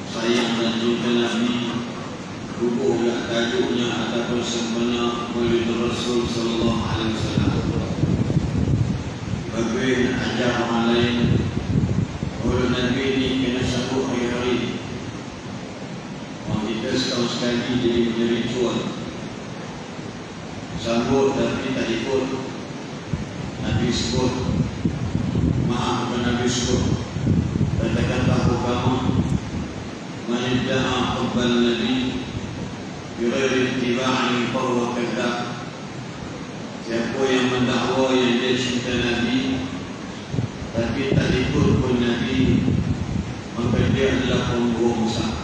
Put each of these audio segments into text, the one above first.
sayang dan cinta Nabi, hubunglah tajuknya ataupun sebenarnya Maulid Rasul sallallahu alaihi wasallam. Bagi nak ajar orang lain, Maulid Nabi ni kena sambut hari-hari. Orang kita setahun sekali jadi punya ritual. Sambut tapi tak ikut. Nabi sebut, maaf bukan Nabi sebut. Katakanlah kamu man idda'a hubbal Nabi bighairi ittiba'in fahuwa kadzdzab. Siapa yang mendakwa yang dia cinta Nabi tapi tak ikut pun Nabi, maka dia adalah pembohong besar.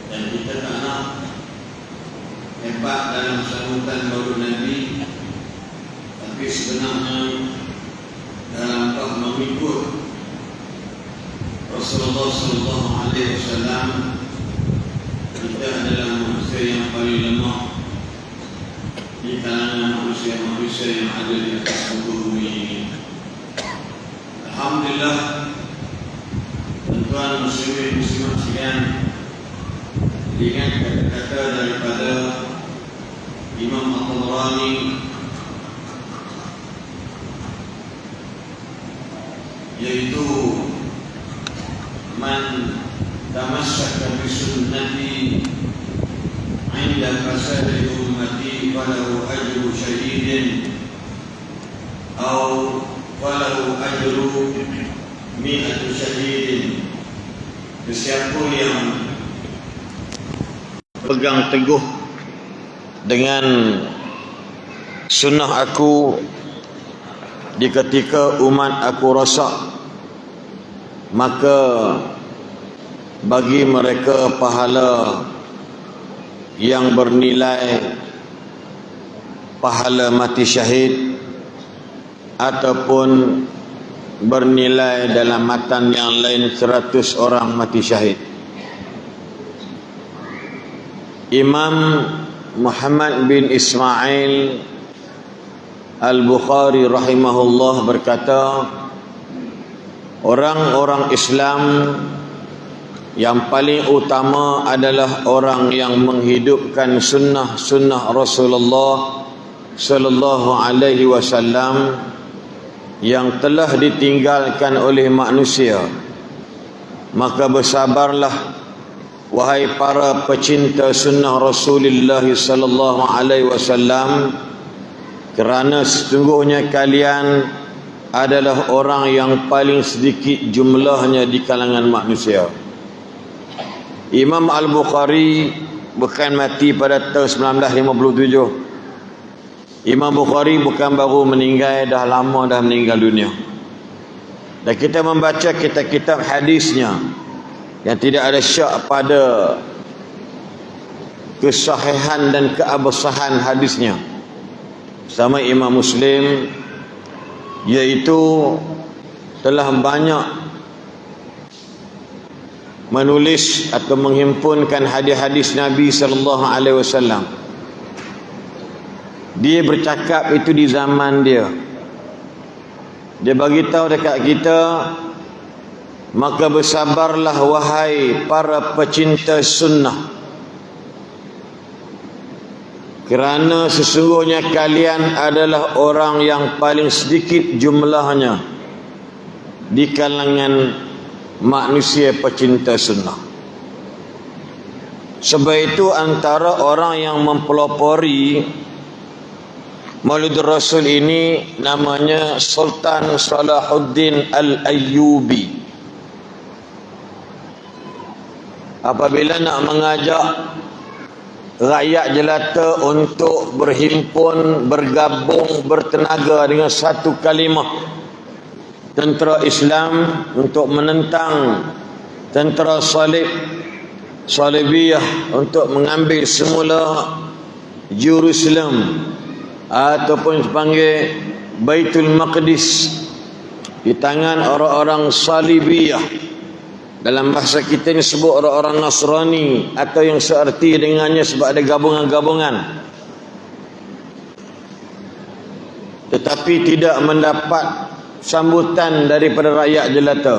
Dan kita tak nak hebat dalam sambutan Maulid Nabi, tapi sebenarnya dalam bab mengikut Rasulullah sallallahu alaihi wasallam, kita adalah manusia yang paling lemah di kalangan manusia-manusia yang ada di atas muka bumi ini. Alhamdulillah, tuan-tuan muslimin muslimat sekalian, dengan kata-kata daripada Imam At-Tabarani, yaitu man tamassaka bi sunnati 'inda fasadi ummati falahu ajru syahidin atau falahu ajru mi'atu syahidin. Siapa yang pegang teguh dengan sunnah aku di ketika umat aku rosak, maka bagi mereka pahala yang bernilai pahala mati syahid ataupun bernilai dalam matan yang lain 100 orang mati syahid. Imam Muhammad bin Ismail Al-Bukhari rahimahullah berkata, orang-orang Islam yang paling utama adalah orang yang menghidupkan sunnah Rasulullah sallallahu alaihi wasallam yang telah ditinggalkan oleh manusia. Maka bersabarlah wahai para pecinta sunnah Rasulullah sallallahu alaihi wasallam, kerana sesungguhnya kalian adalah orang yang paling sedikit jumlahnya di kalangan manusia. Imam Al-Bukhari bukan mati pada tahun 1957. Imam Bukhari bukan baru meninggal, dah lama dah meninggal dunia. Dan kita membaca kitab-kitab hadisnya yang tidak ada syak pada kesahihan dan keabsahan hadisnya, sama Imam Muslim, iaitu telah banyak menulis atau menghimpunkan hadis-hadis Nabi sallallahu alaihi wasallam. Dia bercakap itu di zaman dia. Dia bagi tahu dekat kita, maka bersabarlah wahai para pecinta sunnah, kerana sesungguhnya kalian adalah orang yang paling sedikit jumlahnya di kalangan manusia pecinta sunnah. Sebab itu antara orang yang mempelopori Maulid Rasul ini namanya Sultan Salahuddin Al-Ayyubi. Apabila nak mengajak rakyat jelata untuk berhimpun, bergabung, bertenaga dengan satu kalimah tentera Islam untuk menentang tentera Salibiyah untuk mengambil semula Jerusalem ataupun dipanggil Baitul Maqdis di tangan orang-orang Salibiyah. Dalam bahasa kita ni sebut orang-orang Nasrani atau yang seerti dengannya sebab ada gabungan-gabungan. Tetapi tidak mendapat sambutan daripada rakyat jelata.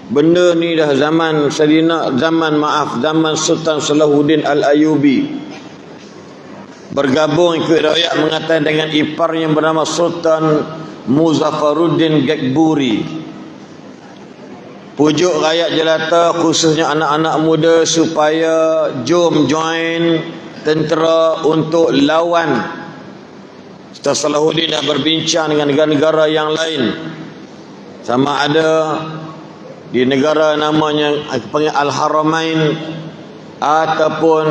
benda ni dah zaman zaman Sultan Salahuddin Al-Ayyubi. Bergabung ikut rakyat mengatakan dengan ipar yang bernama Sultan Muzaffaruddin Gakburi. Pujuk rakyat jelata khususnya anak-anak muda supaya jom join tentera untuk lawan. Sultan Salahuddin dah berbincang dengan negara-negara yang lain. Sama ada di negara namanya panggil Al-Haramain ataupun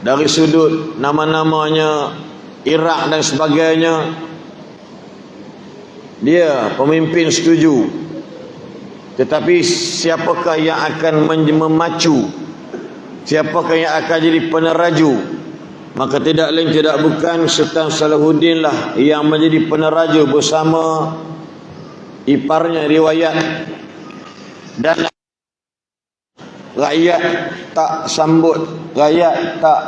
dari sudut nama-namanya Iraq dan sebagainya, dia pemimpin setuju. Tetapi siapakah yang akan memacu, siapakah yang akan jadi peneraju? Maka tidak lain tidak bukan Sultan Salahuddin lah yang menjadi peneraju bersama iparnya riwayat. Dan rakyat tak sambut, rakyat tak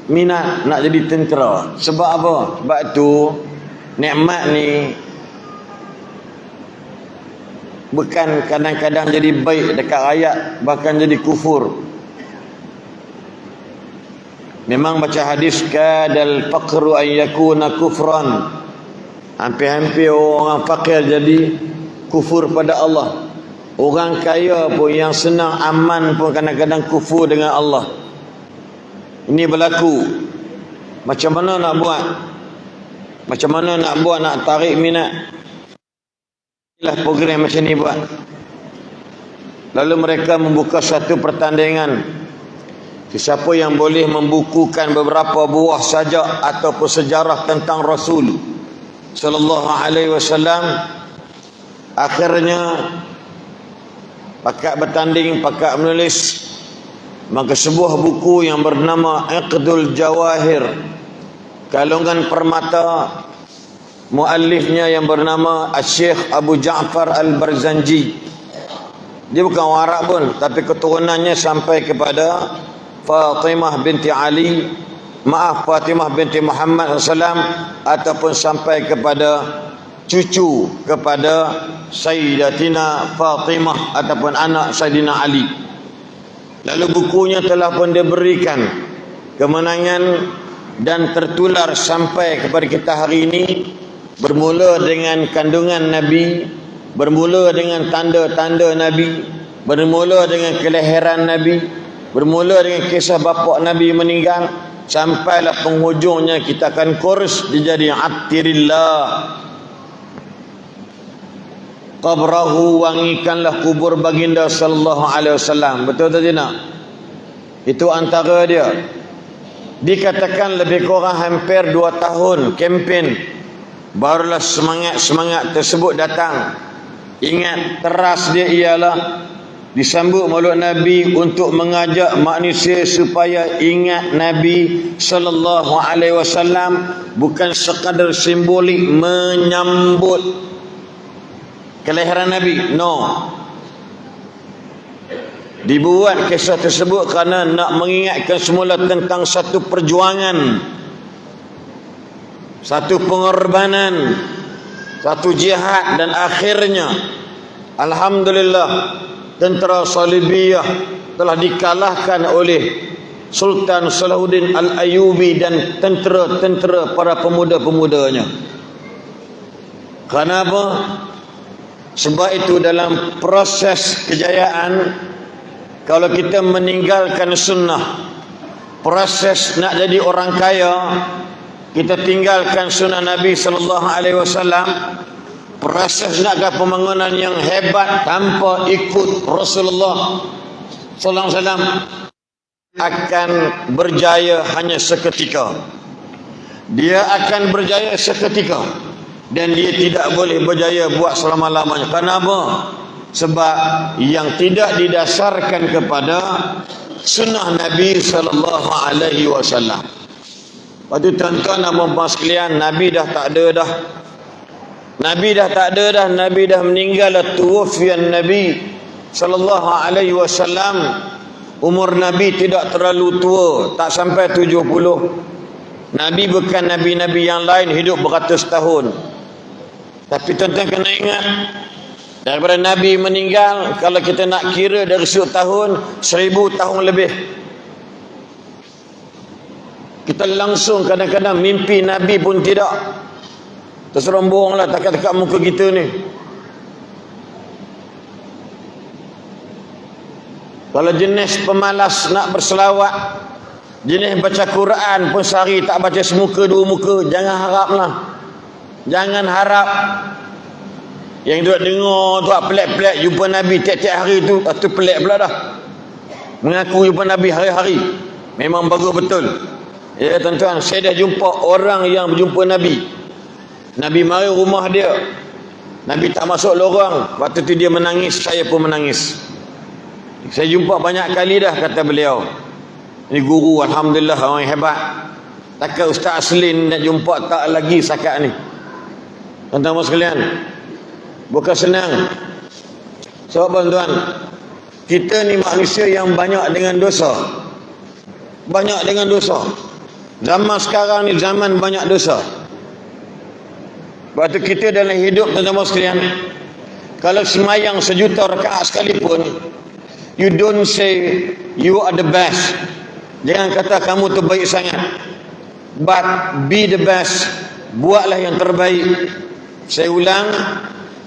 minat nak jadi tentera. Sebab apa? Sebab tu nikmat ni bukan kadang-kadang jadi baik dekat rakyat, bahkan jadi kufur. Memang baca hadis kadal faqru an yakuna kufran. Hampir-hampir orang fakir jadi kufur pada Allah. Orang kaya pun yang senang aman pun kadang-kadang kufur dengan Allah. Ini berlaku. Macam mana nak buat? Macam mana nak buat nak tarik minat? Inilah program macam ni buat. Lalu mereka membuka satu pertandingan. Siapa yang boleh membukukan beberapa buah sajak ataupun sejarah tentang Rasul sallallahu alaihi wasallam, akhirnya pakat bertanding, pakat menulis. Maka sebuah buku yang bernama Iqdul Jawahir, Kalungan Permata, muallifnya yang bernama Syekh Abu Ja'far Al-Barzanji. Dia bukan orang Arab pun, tapi keturunannya sampai kepada Fatimah binti Muhammad SAW, ataupun sampai kepada cucu kepada Sayyidatina Fatimah ataupun anak Sayyidina Ali. Lalu bukunya telah pun diberikan kemenangan dan tertular sampai kepada kita hari ini. Bermula dengan kandungan Nabi, bermula dengan tanda-tanda Nabi, bermula dengan kelahiran Nabi, bermula dengan kisah bapa Nabi meninggal, sampailah penghujungnya kita akan kurs dijadi Attirillah qabrahu, wangikanlah kubur baginda sallallahu alaihi wasallam. Betul tak tidak? Itu antara dia. Dikatakan lebih kurang hampir 2 tahun kempen, barulah semangat tersebut datang. Ingat, teras dia ialah disambut Maulid Nabi untuk mengajak manusia supaya ingat Nabi sallallahu alaihi wasallam, bukan sekadar simbolik menyambut kelahiran Nabi. No. Dibuat kisah tersebut kerana nak mengingatkan semula tentang satu perjuangan, satu pengorbanan, satu jihad, dan akhirnya alhamdulillah tentera Salibiyah telah dikalahkan oleh Sultan Salahuddin Al-Ayyubi dan tentera-tentera para pemuda-pemudanya. Kenapa? Sebab itu dalam proses kejayaan, kalau kita meninggalkan sunnah, proses nak jadi orang kaya, kita tinggalkan sunnah Nabi sallallahu alaihi wasallam, proses nak ke pembangunan yang hebat tanpa ikut Rasulullah sallallahu alaihi wasallam akan berjaya hanya seketika. Dia akan berjaya seketika dan dia tidak boleh berjaya buat selama-lamanya. Kenapa? Sebab yang tidak didasarkan kepada sunnah Nabi sallallahu alaihi wasallam. Waktu tuan-tuan dan puan-puan sekalian, Nabi dah tak ada dah. Nabi dah tak ada dah. Nabi dah meninggal. Tuwaffiyan Nabi sallallahu alaihi wasallam. Umur Nabi tidak terlalu tua, tak sampai 70. Nabi bukan nabi-nabi yang lain hidup beratus tahun. Tapi tuan-tuan kena ingat, Daripada Nabi meninggal, kalau kita nak kira dari sudut tahun, 1000 tahun lebih. Kita langsung kadang-kadang mimpi Nabi pun tidak. Terserombong lah takat-takat muka kita ni. Kalau jenis pemalas nak berselawat, jenis baca Quran pun sehari tak baca semuka dua muka, jangan haraplah. Jangan harap. Yang duk dengar tu pelik-pelik jumpa Nabi tiap-tiap hari tu, pelik pula dah. Mengaku jumpa Nabi hari-hari. Memang bagus betul. Ya tuan-tuan, saya dah jumpa orang yang berjumpa Nabi. Nabi mari rumah dia. Nabi tak masuk lorong. Waktu tu dia menangis, saya pun menangis. Saya jumpa banyak kali dah, kata beliau. Ini guru, alhamdulillah, orang yang hebat. Takkan Ustaz Aslin nak jumpa tak lagi sakat ni. Tuan-tuan sekalian, bukan senang. Sebab tuan-tuan, kita ni manusia yang banyak dengan dosa. Banyak dengan dosa. Zaman sekarang ni zaman banyak dosa. Waktu kita dalam hidup, tuan-tuan sekalian, kalau semayang 1,000,000 rakaat sekalipun, you don't say you are the best. Jangan kata kamu terbaik sangat. But be the best. Buatlah yang terbaik. Saya ulang,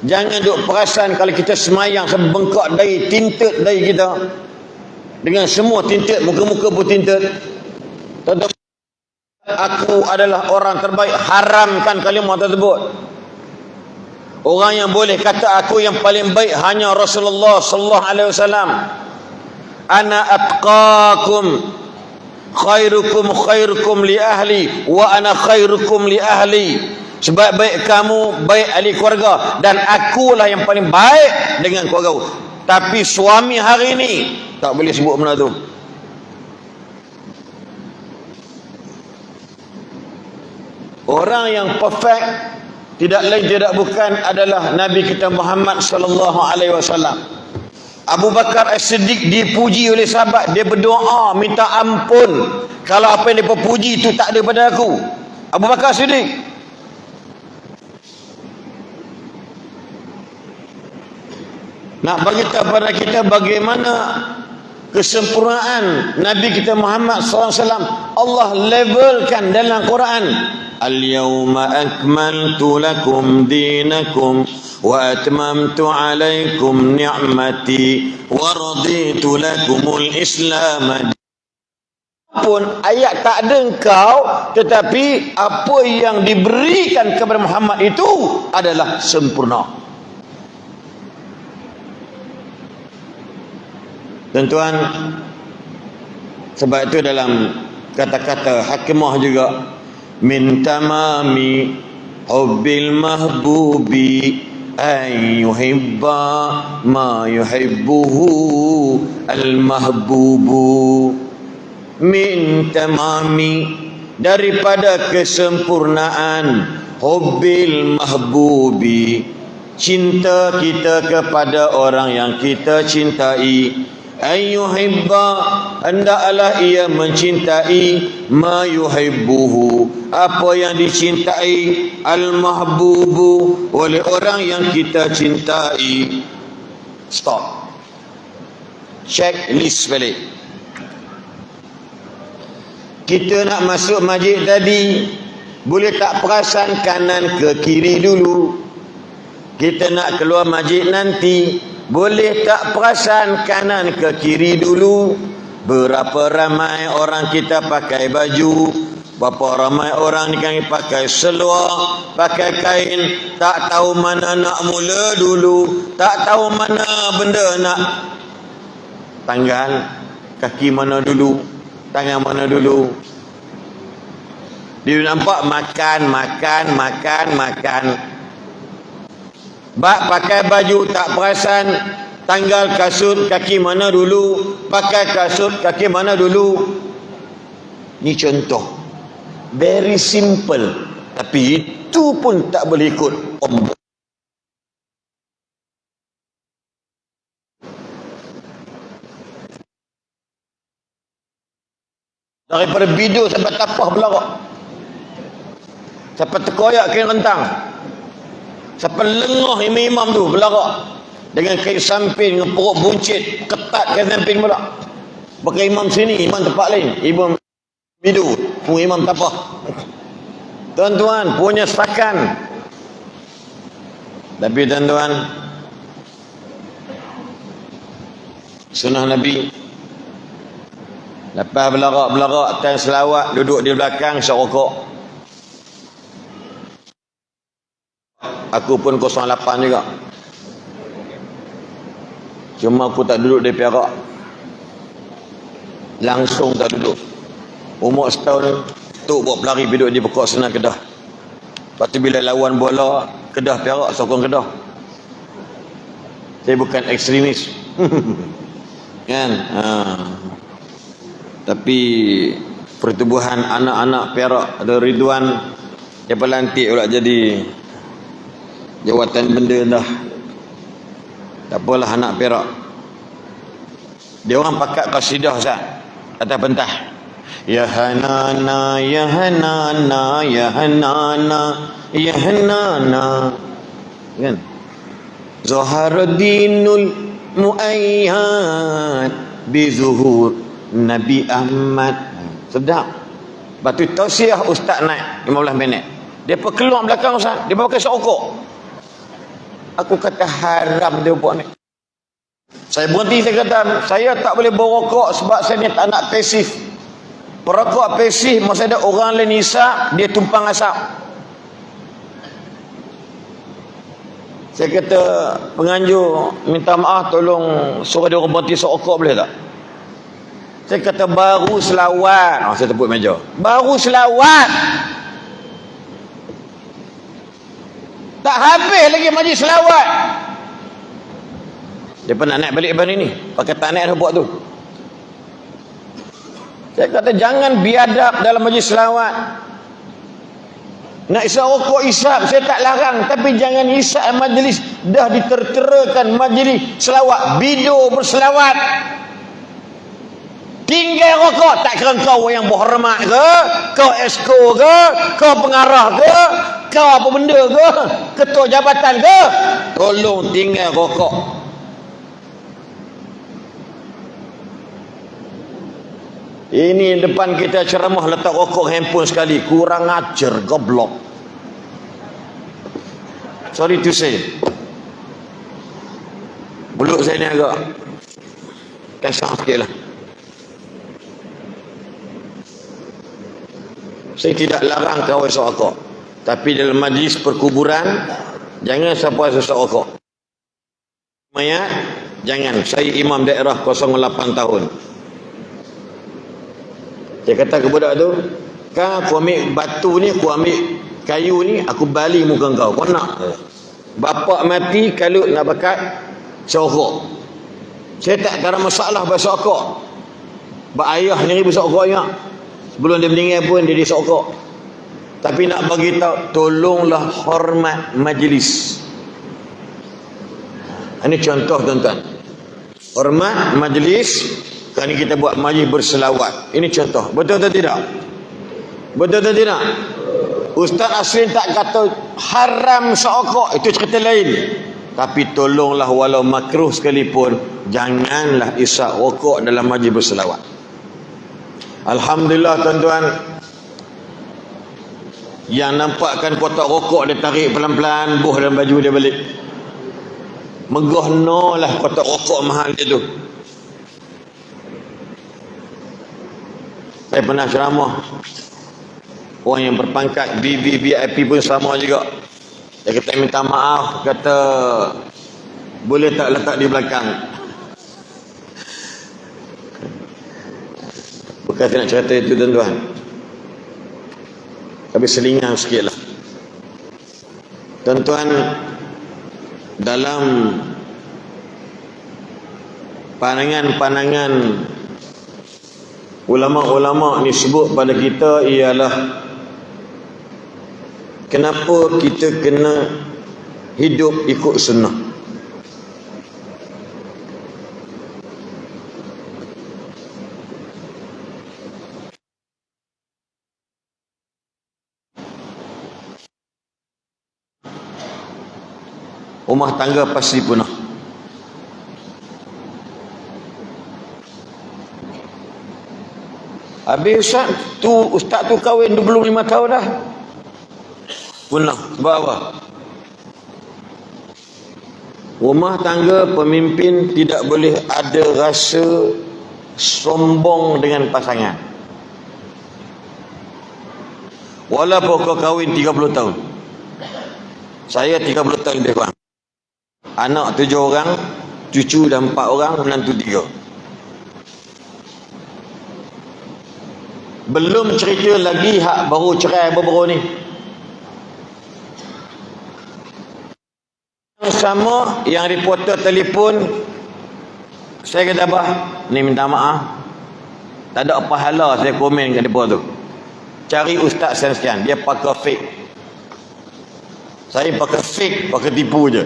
jangan duk perasan kalau kita semayang sebengkak dari tinted dari kita. Dengan semua tinted, muka-muka pun tinted. Tuan-tuan, aku adalah orang terbaik. Haramkan kalimah tersebut. Orang yang boleh kata aku yang paling baik hanya Rasulullah sallallahu alaihi wasallam. Ana atqakum khairukum li ahli wa ana khairukum li ahli. Sebaik-baik kamu baik ahli keluarga dan akulah yang paling baik dengan keluarga. Tapi suami hari ini tak boleh sebut benda tu. Orang yang perfect tidak lain tidak bukan adalah Nabi kita Muhammad sallallahu alaihi wasallam. Abu Bakar As-Siddiq dipuji oleh sahabat, dia berdoa minta ampun kalau apa yang dia puji itu tak ada pada aku. Abu Bakar As-Siddiq. Nak bagi tahu kepada kita bagaimana kesempurnaan Nabi kita Muhammad SAW. Allah levelkan dalam Quran. Al-yawma akmaltu lakum dinakum wa atmamtu alaikum ni'mati wa raditu lakumul Islam. Pun ayat tak ada engkau, tetapi apa yang diberikan kepada Muhammad itu adalah sempurna. Tuan-tuan, sebab itu dalam kata-kata Hakimah juga, min tamami hubbil mahbubi ay yuhibba ma yuhibbuhu al mahbubu. Min tamami, daripada kesempurnaan hubbil mahbubi, cinta kita kepada orang yang kita cintai. Ayyuhibba, hendaklah ia mencintai ma yuhibbuhu, apa yang dicintai, al-mahbubu, oleh orang yang kita cintai. Stop. Check list balik. Kita nak masuk masjid tadi, boleh tak perasan kanan ke kiri dulu. Kita nak keluar masjid nanti, boleh tak perasan kanan ke kiri dulu. Berapa ramai orang kita pakai baju, berapa ramai orang ni kan pakai seluar, pakai kain, tak tahu mana nak mula dulu, tak tahu mana benda nak tanggal, kaki mana dulu, tangan mana dulu. Dia nampak makan. Bak pakai baju tak perasan tanggal kasut kaki mana dulu, pakai kasut kaki mana dulu. Ni contoh very simple, tapi itu pun tak boleh ikut om. Daripada video sampai tapah belarak, sampai terkoyak kain rentang, sampai lengah imam-imam tu belarak. dengan kain samping, dengan perut buncit, ketat kain samping pula. Pakai imam sini, imam tempat lain, imam bidu, imam tapah. Tuan-tuan punya sakan. Tapi tuan-tuan, sunnah Nabi, lepas belarak-belarak tan selawat, duduk di belakang serokok. Aku pun 08 juga. Cuma aku tak duduk di Perak. Langsung tak duduk. Umur setahun tu buat pelari duduk di pokok Senang Kedah. Lepas tu bila lawan bola Kedah Perak, sokong Kedah. Saya bukan ekstremis. Kan? Tapi pertubuhan anak-anak Perak ada Ridwan, dia pelantik pula jadi jawatan benda dah. Tak apalah anak Perak. Dia orang pakat qasidah Ustaz atas pentah. Ya Hanana, ya Hanana, ya Hanana, ya Hanana. Kan? Zaharuddinul Muayyad bi zuhur Nabi Ahmad. Sedap. Batu tausiah Ustaz naik 15 minit. Dia keluar belakang Ustaz, dia pakai serokok. Aku kata haram dia buat ni. Saya berhenti, saya kata saya tak boleh berokok sebab saya ni tak nak pasif. Perokok pasif masa ada orang lain hisap, dia tumpang asap. Saya kata penganjur minta maaf, tolong suruh dia orang berhenti serokok boleh tak? Saya kata baru selawat. Saya tepuk meja. Baru selawat. Tak habis lagi majlis selawat. Dia pun nak naik balik lepas ni. Pakai tak naik dah buat tu. Saya kata jangan biadab dalam majlis selawat. Nak isap rokok isap, saya tak larang. Tapi jangan isap majlis. Dah diterterakan majlis selawat. Bidu berselawat. Tinggal rokok. Tak kira kau yang berhormat ke, kau esko ke, kau pengarah ke, kau apa benda ke, ketua jabatan ke, tolong tinggal rokok. Ini depan kita ceramah letak rokok handphone sekali. Kurang ajar, goblok. Sorry to say. Mulut saya ni agak kasar sikit lah. Saya tidak larang kau isap rokok. Tapi dalam majlis perkuburan, jangan siapa isap rokok. Mayat, jangan. Saya imam daerah 08 tahun. Saya kata ke budak tu, kan aku ambil batu ni, aku ambil kayu ni, aku bali muka kau. Kau nak? Bapak mati, kalau nak bakat, serokok. Saya tak ada masalah bahasa rokok. Bak ayah ni besok rokok ingat. Sebelum dia meninggal pun dia serokok. Tapi nak bagi tahu, tolonglah hormat majlis. Ini contoh tuan-tuan. Hormat majlis. Kali kita buat majlis berselawat. Ini contoh. Betul atau tidak? Betul atau tidak? Ustaz Asrin tak kata haram serokok. Itu cerita lain. Tapi tolonglah walau makruh sekalipun, janganlah isap rokok dalam majlis berselawat. Alhamdulillah tuan-tuan. Yang nampakkan kotak rokok dia tarik pelan-pelan, buh dalam baju dia balik. Megah no lah kotak rokok mahal dia tu. Saya pernah ceramah, orang yang berpangkat VIP pun sama juga. Dia kata minta maaf, kata boleh tak letak di belakang. Bukan saya nak cerita itu tuan-tuan, tapi selingan sikit lah. Tuan-tuan, dalam pandangan-pandangan ulama-ulama ni sebut pada kita ialah kenapa kita kena hidup ikut sunnah. Rumah tangga pasti punah. Habis ustaz tu kahwin 25 tahun dah. Punah. Sebab apa? Rumah tangga pemimpin tidak boleh ada rasa sombong dengan pasangan. Walaupun kau kahwin 30 tahun. Saya 30 tahun lebih kurang. Anak 7 orang, cucu dah 4 orang, menantu 3. Belum cerita lagi hak baru cerai baru-baru ni. Sama yang reporter telefon, saya kata apa? Ni minta maaf. Tak ada pahala saya komen kat depa tu. Cari ustaz sekian, dia pakai fake. Saya pakai fake, pakai tipu je.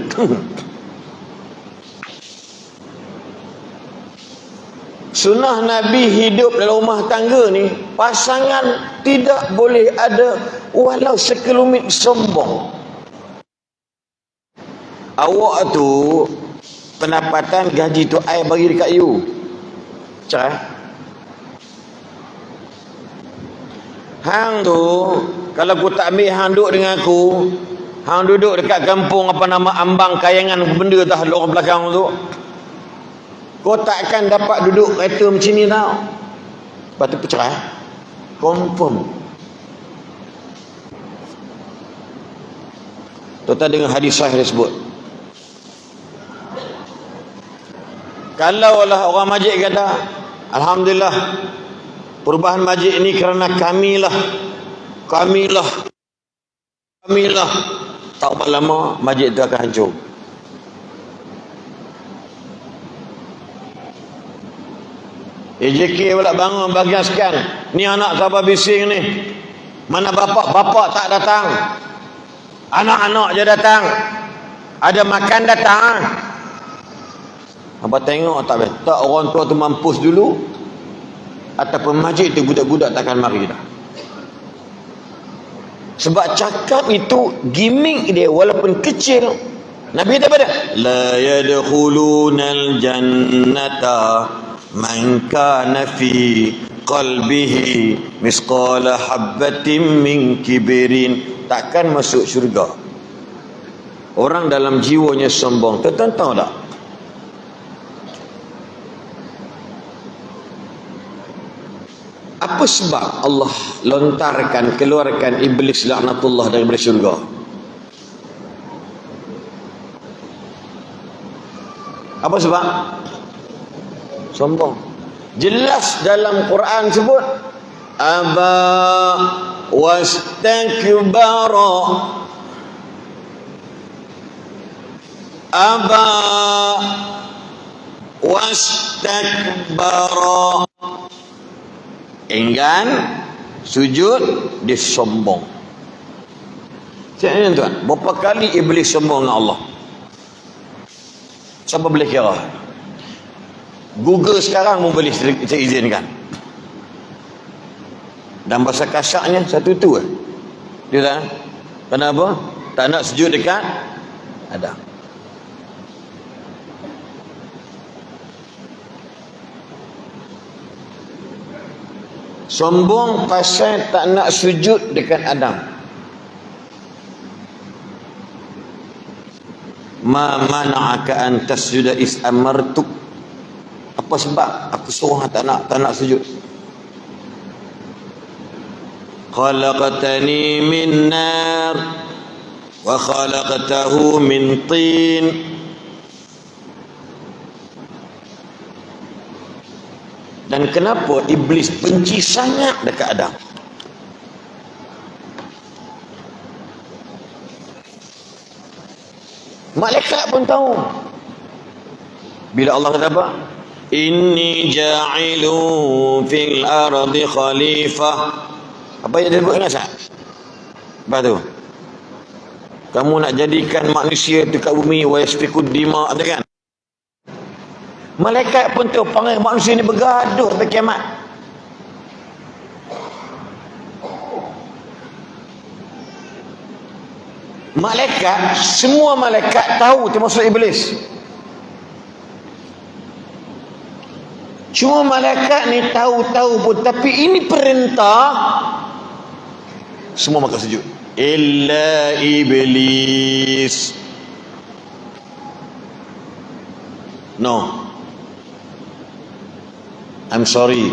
Sunnah Nabi hidup dalam rumah tangga ni, pasangan tidak boleh ada walau sekelumit sombong. Awak tu pendapatan gaji tu I bagi dekat you. Cerai. Hang tu kalau aku tak ambil hang duduk dengan aku, hang duduk dekat kampung apa nama Ambang Kayangan benda dah orang belakang tu. Kau takkan dapat duduk kereta macam ni tau. Lepas tu bercerai. Confirm. Tuan-tuan dengan hadis sahih tersebut. Kalau lah orang masjid kata, alhamdulillah, perubahan masjid ini kerana kamilah. Tak lama masjid itu akan hancur. AJK pula bangun bagian sekian. Ni anak sabar bising ni. Mana bapak? Bapak tak datang. Anak-anak je datang. Ada makan datang. Apa tengok tak tak orang tua tu mampus dulu. Ataupun masjid tu budak-budak takkan mari dah. Sebab cakap itu gimmick dia walaupun kecil. Nabi kata pada la yadkhulunal jannata man kana fi qalbihi misqala habbatin min kibrin. Takkan masuk syurga orang dalam jiwanya sombong. Tuan-tuan tahu tak? Apa sebab Allah keluarkan iblis laknatullah daripada syurga? Apa sebab? Sombong. Jelas dalam Quran sebut aba wastakbara. Aba wastakbara. Enggan sujud, dia sombong. Saya tuan, berapa kali iblis sombong dengan Allah? Siapa boleh kira? Google sekarang pun boleh saya izinkan. Dan bahasa kasarnya satu tu lah. Dia tak? Kenapa? Tak nak sujud dekat Adam. Sombong pasal tak nak sujud dekat Adam. Ma mana'aka an tasjuda is amartuk. Apa sebab aku suruh tak nak sujud? Khalaqtani min nar wa khalaqtahu min tin. Dan kenapa iblis benci sangat dekat Adam? Malaikat pun tahu. Bila Allah kata apa? Inni ja'ilu fil ardi khalifah. Apa yang dia sebut ingat tak? Apa tu? Kamu nak jadikan manusia dekat bumi wa yasfikud dima, ada kan? Malaikat pun tahu panggil manusia ni bergaduh sampai kiamat. Malaikat, semua malaikat tahu termasuk iblis. Cuma malaikat ni tahu-tahu pun, tapi ini perintah, semua maka sujud. Illa iblis. No. I'm sorry.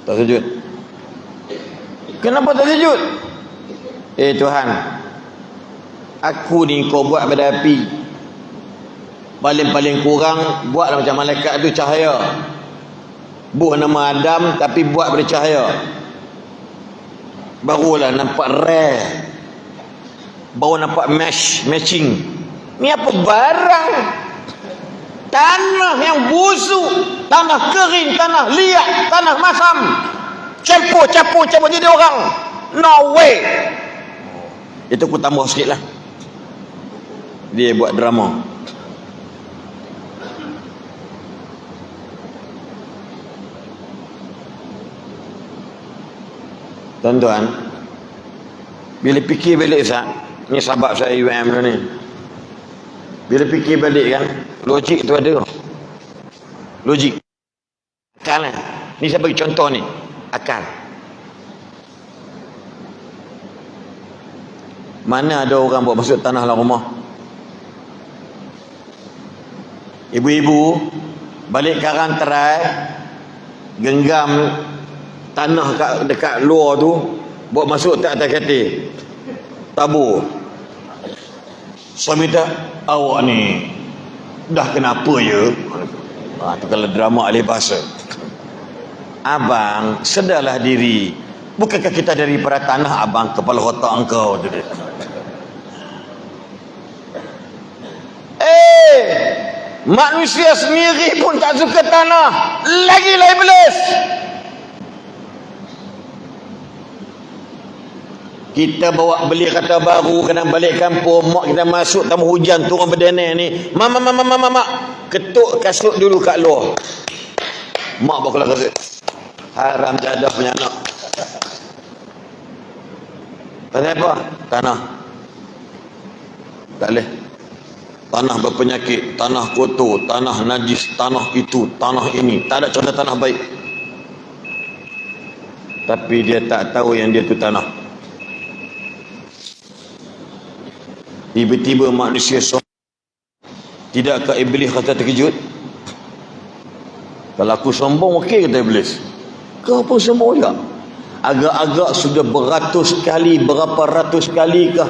Tak sujud. Kenapa tak sujud? Tuhan, aku ni kau buat pada api. Paling-paling kurang buatlah macam malaikat tu cahaya. Buah nama Adam tapi buat pada cahaya. Barulah nampak rare. Baru nampak matching. Ni apa barang? Tanah yang busuk, tanah kering, tanah liat, tanah masam. Campur jadi orang. No way. Itu aku tambah sikit lah. Dia buat drama. Tuan-tuan, bila fikir balik Ustaz, ni sahabat saya UM tu ni. Bila fikir balik kan, logik tu ada. Logik. Akal lah. Ni saya bagi contoh ni. Akal. Mana ada orang buat masuk tanah dalam rumah? Ibu-ibu balik karang terai, genggam tanah dekat luar tu, buat masuk tak atas katil, tabur. Suami tak, awak ni dah kenapa ya? Tu kalau drama alih bahasa. Abang, sedarlah diri. Bukankah kita daripada tanah abang, kepala otak engkau tu dia. Manusia sendiri pun tak suka tanah, lagilah iblis. Kita bawa beli kereta baru, kena balik kampung, mak kita masuk tamu hujan, turun berdana ni, mak ketuk kasut dulu kat luar. Mak bawa keluar kasut. Haram jadah punya anak. Tanya apa? Tanah. Tak boleh. Tanah berpenyakit, tanah kotor, tanah najis, tanah itu, tanah ini. Tak ada contoh tanah baik. Tapi dia tak tahu yang dia tu tanah. Tiba-tiba manusia sombong. Tidakkah iblis kata terkejut? Kalau aku sombong, okey kata iblis. Kau pun sombong juga. Agak-agak sudah beratus kali, berapa ratus kali kah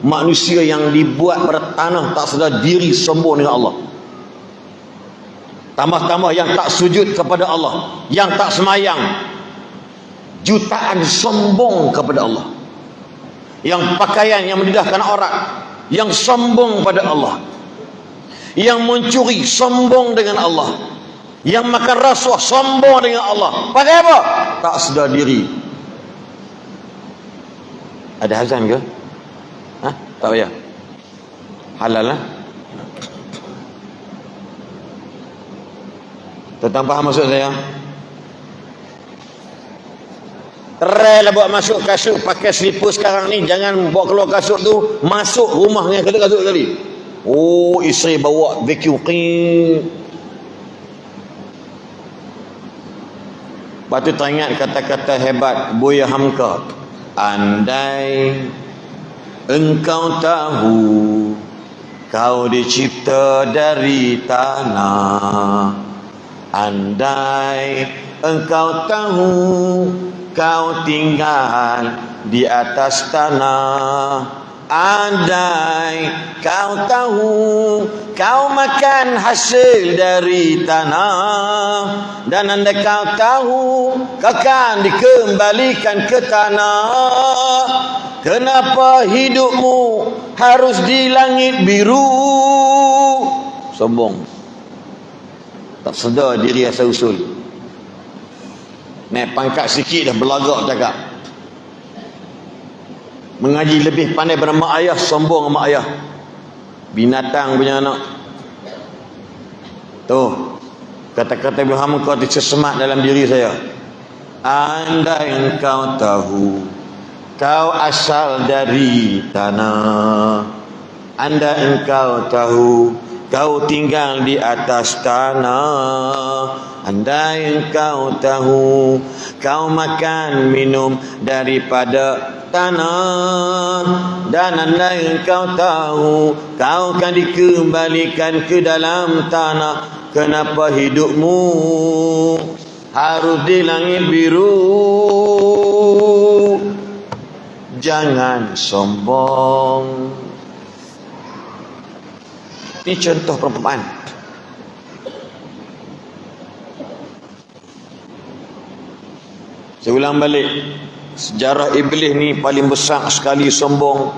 manusia yang dibuat pada tanah tak sedar diri sombong dengan Allah. Tambah-tambah yang tak sujud kepada Allah, yang tak semayang, jutaan sombong kepada Allah. Yang pakaian yang mendidahkan aurat, yang sombong pada Allah. Yang mencuri, sombong dengan Allah. Yang makan rasuah, sombong dengan Allah. Pasal apa? Tak sedar diri. Ada azan ke? Tak payah. Halal lah. Tuan faham maksud saya? Try lah buat masuk kasut, pakai slipper sekarang ni. Jangan bawa keluar kasut tu, masuk rumah dengan kasut tadi. Oh, isteri bawa vacuum clean. Lepas tu teringat kata-kata hebat Buya Hamka. Andai engkau tahu kau dicipta dari tanah, andai engkau tahu kau tinggal di atas tanah, andai kau tahu kau makan hasil dari tanah, dan andai kau tahu kau akan dikembalikan ke tanah, kenapa hidupmu harus di langit biru? Sombong. Tak sedar diri asal usul. Naik pangkat sikit dah belagak cakap. Mengaji lebih pandai pada mak ayah, sombong sama mak ayah. Binatang punya anak. Tuh, kata-kata Ibn Hamka tersemat dalam diri saya. Andai engkau tahu kau asal dari tanah, andai engkau tahu kau tinggal di atas tanah. Andai kau tahu, kau makan minum daripada tanah. Dan andai kau tahu, kau akan dikembalikan ke dalam tanah. Kenapa hidupmu harus di langit biru? Jangan sombong. Ini contoh perumpamaan. Saya ulang balik, sejarah iblis ni paling besar sekali sombong.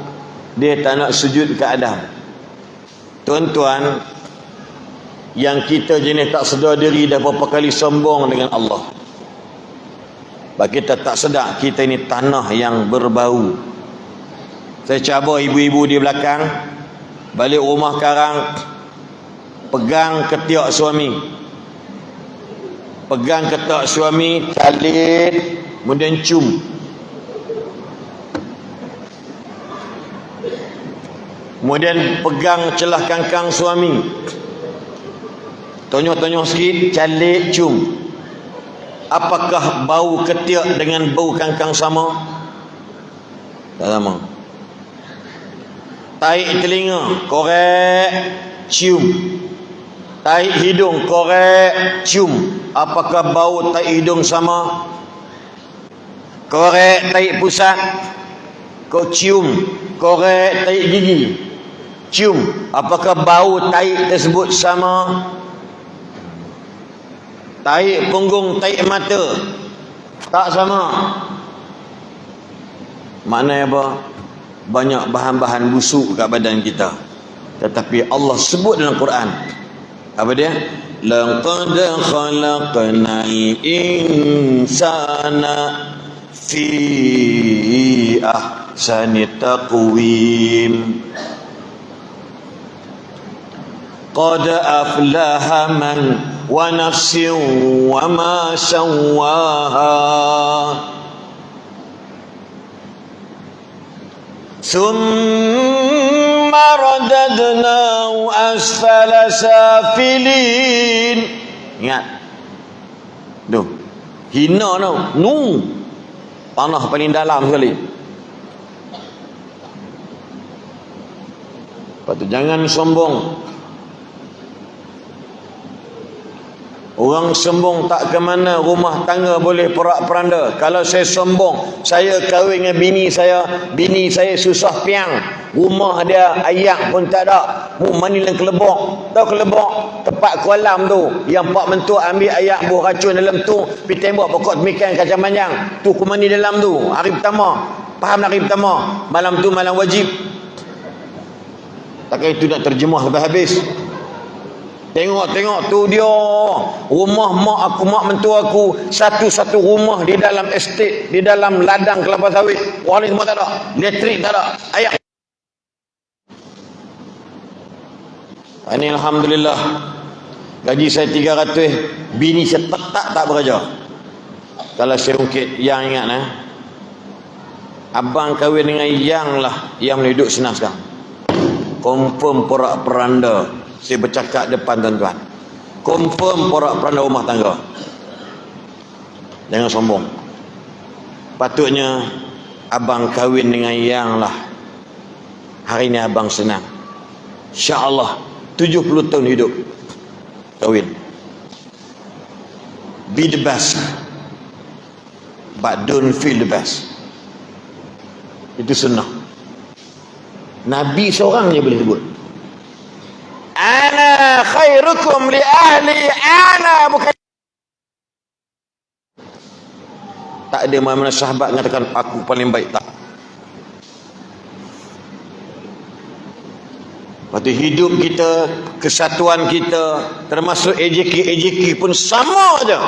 Dia tak nak sujud ke Adam. Tuan-tuan, yang kita jenis tak sedar diri dah berapa kali sombong dengan Allah. Sebab kita tak sedar kita ni tanah yang berbau. Saya cabar ibu-ibu di belakang, balik rumah karang, pegang ketiak suami. Pegang ketiak suami, calit, kemudian cium. Kemudian pegang celah kangkang suami. Tonyok-tonyok sikit, calit, cium. Apakah bau ketiak dengan bau kangkang sama? Tak sama. Tahi telinga, korek, cium. Tahi hidung, korek, cium. Apakah bau tahi hidung sama? Korek tahi pusat, kau cium. Korek tahi gigi, cium. Apakah bau tahi tersebut sama? Tahi punggung, tahi mata, tak sama. Maknanya apa? Banyak bahan-bahan busuk kat badan kita. Tetapi Allah sebut dalam Quran. Apa dia? Laqad khalaqnal insana fi ahsani taqwim. Qad aflaha man wa nafsin wa ma sawwaha. Thumma radadnahu asfala safilin. Ingat. Tuh. Hina tau. Tanah paling dalam sekali. Lepas tu jangan sombong. Orang sombong tak ke mana, rumah tangga boleh porak-peranda. Kalau saya sombong, saya kahwin dengan bini saya susah piang. Rumah dia ayak pun tak ada. Mani dalam kelebok. Tahu kelebok? Tempat kolam tu. Yang pak mentua ambil ayak buah racun dalam tu. Pergi tembok pokok demikian kacang panjang. Tu ku mani dalam tu. Hari pertama. Faham hari pertama? Malam tu malam wajib. Takkan itu nak terjemah sampai habis. Tengok tu dia rumah mak mentua aku, satu-satu rumah di dalam estate, di dalam ladang kelapa sawit. Wah, ni semua tak ada, elektrik tak ada, air. Ini alhamdulillah gaji saya 300, bini saya tak bekerja. Kalau saya ungkit yang ingat abang kahwin dengan yang lah, yang boleh duduk senang sekarang. Confirm porak-peranda. Saya bercakap depan tuan-tuan. Confirm porak-peranda rumah tangga. Jangan sombong. Patutnya abang kahwin dengan yang lah. Hari ni abang senang. InsyaAllah 70 tahun hidup. Kahwin. Be the best. But don't feel the best. Itu sunnah. Nabi seorang je boleh sebut. Ana khairukum li ahli, ana bukan. Tak ada mana-mana sahabat mengatakan aku paling baik, tak. Waktu hidup kita, kesatuan kita, termasuk AJK pun sama aja.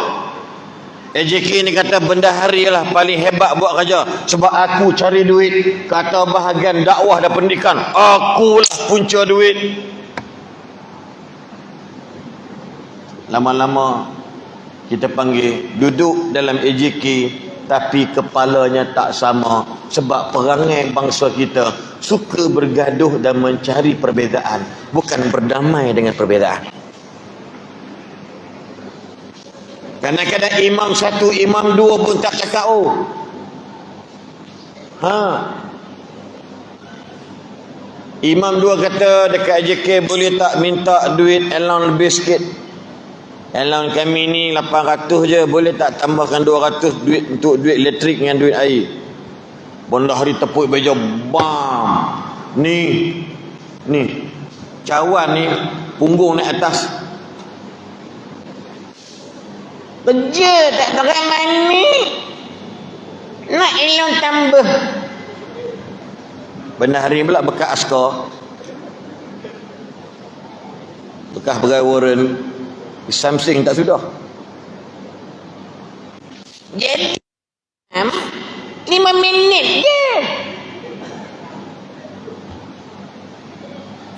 AJK ni kata bendahari lah paling hebat buat kerja. Sebab aku cari duit. Kata bahagian dakwah dan pendidikan, akulah punca duit. Lama-lama kita panggil duduk dalam AJK tapi kepalanya tak sama. Sebab perangai bangsa kita suka bergaduh dan mencari perbezaan, bukan berdamai dengan perbezaan. Kadang-kadang imam satu, imam dua pun tak cakap Imam dua kata dekat JK, boleh tak minta duit allowance lebih sikit? Allowance kami ni 800 je, boleh tak tambahkan 200 duit untuk duit elektrik dengan duit air? Benda hari tepuk beja bam. Ni cawan ni punggung naik atas. Kerja tak pakai mani, nak elong tambah. Benda hari pula bekas askar, bekas pegawai warren, something tak sudah. Jadi 5 minit je.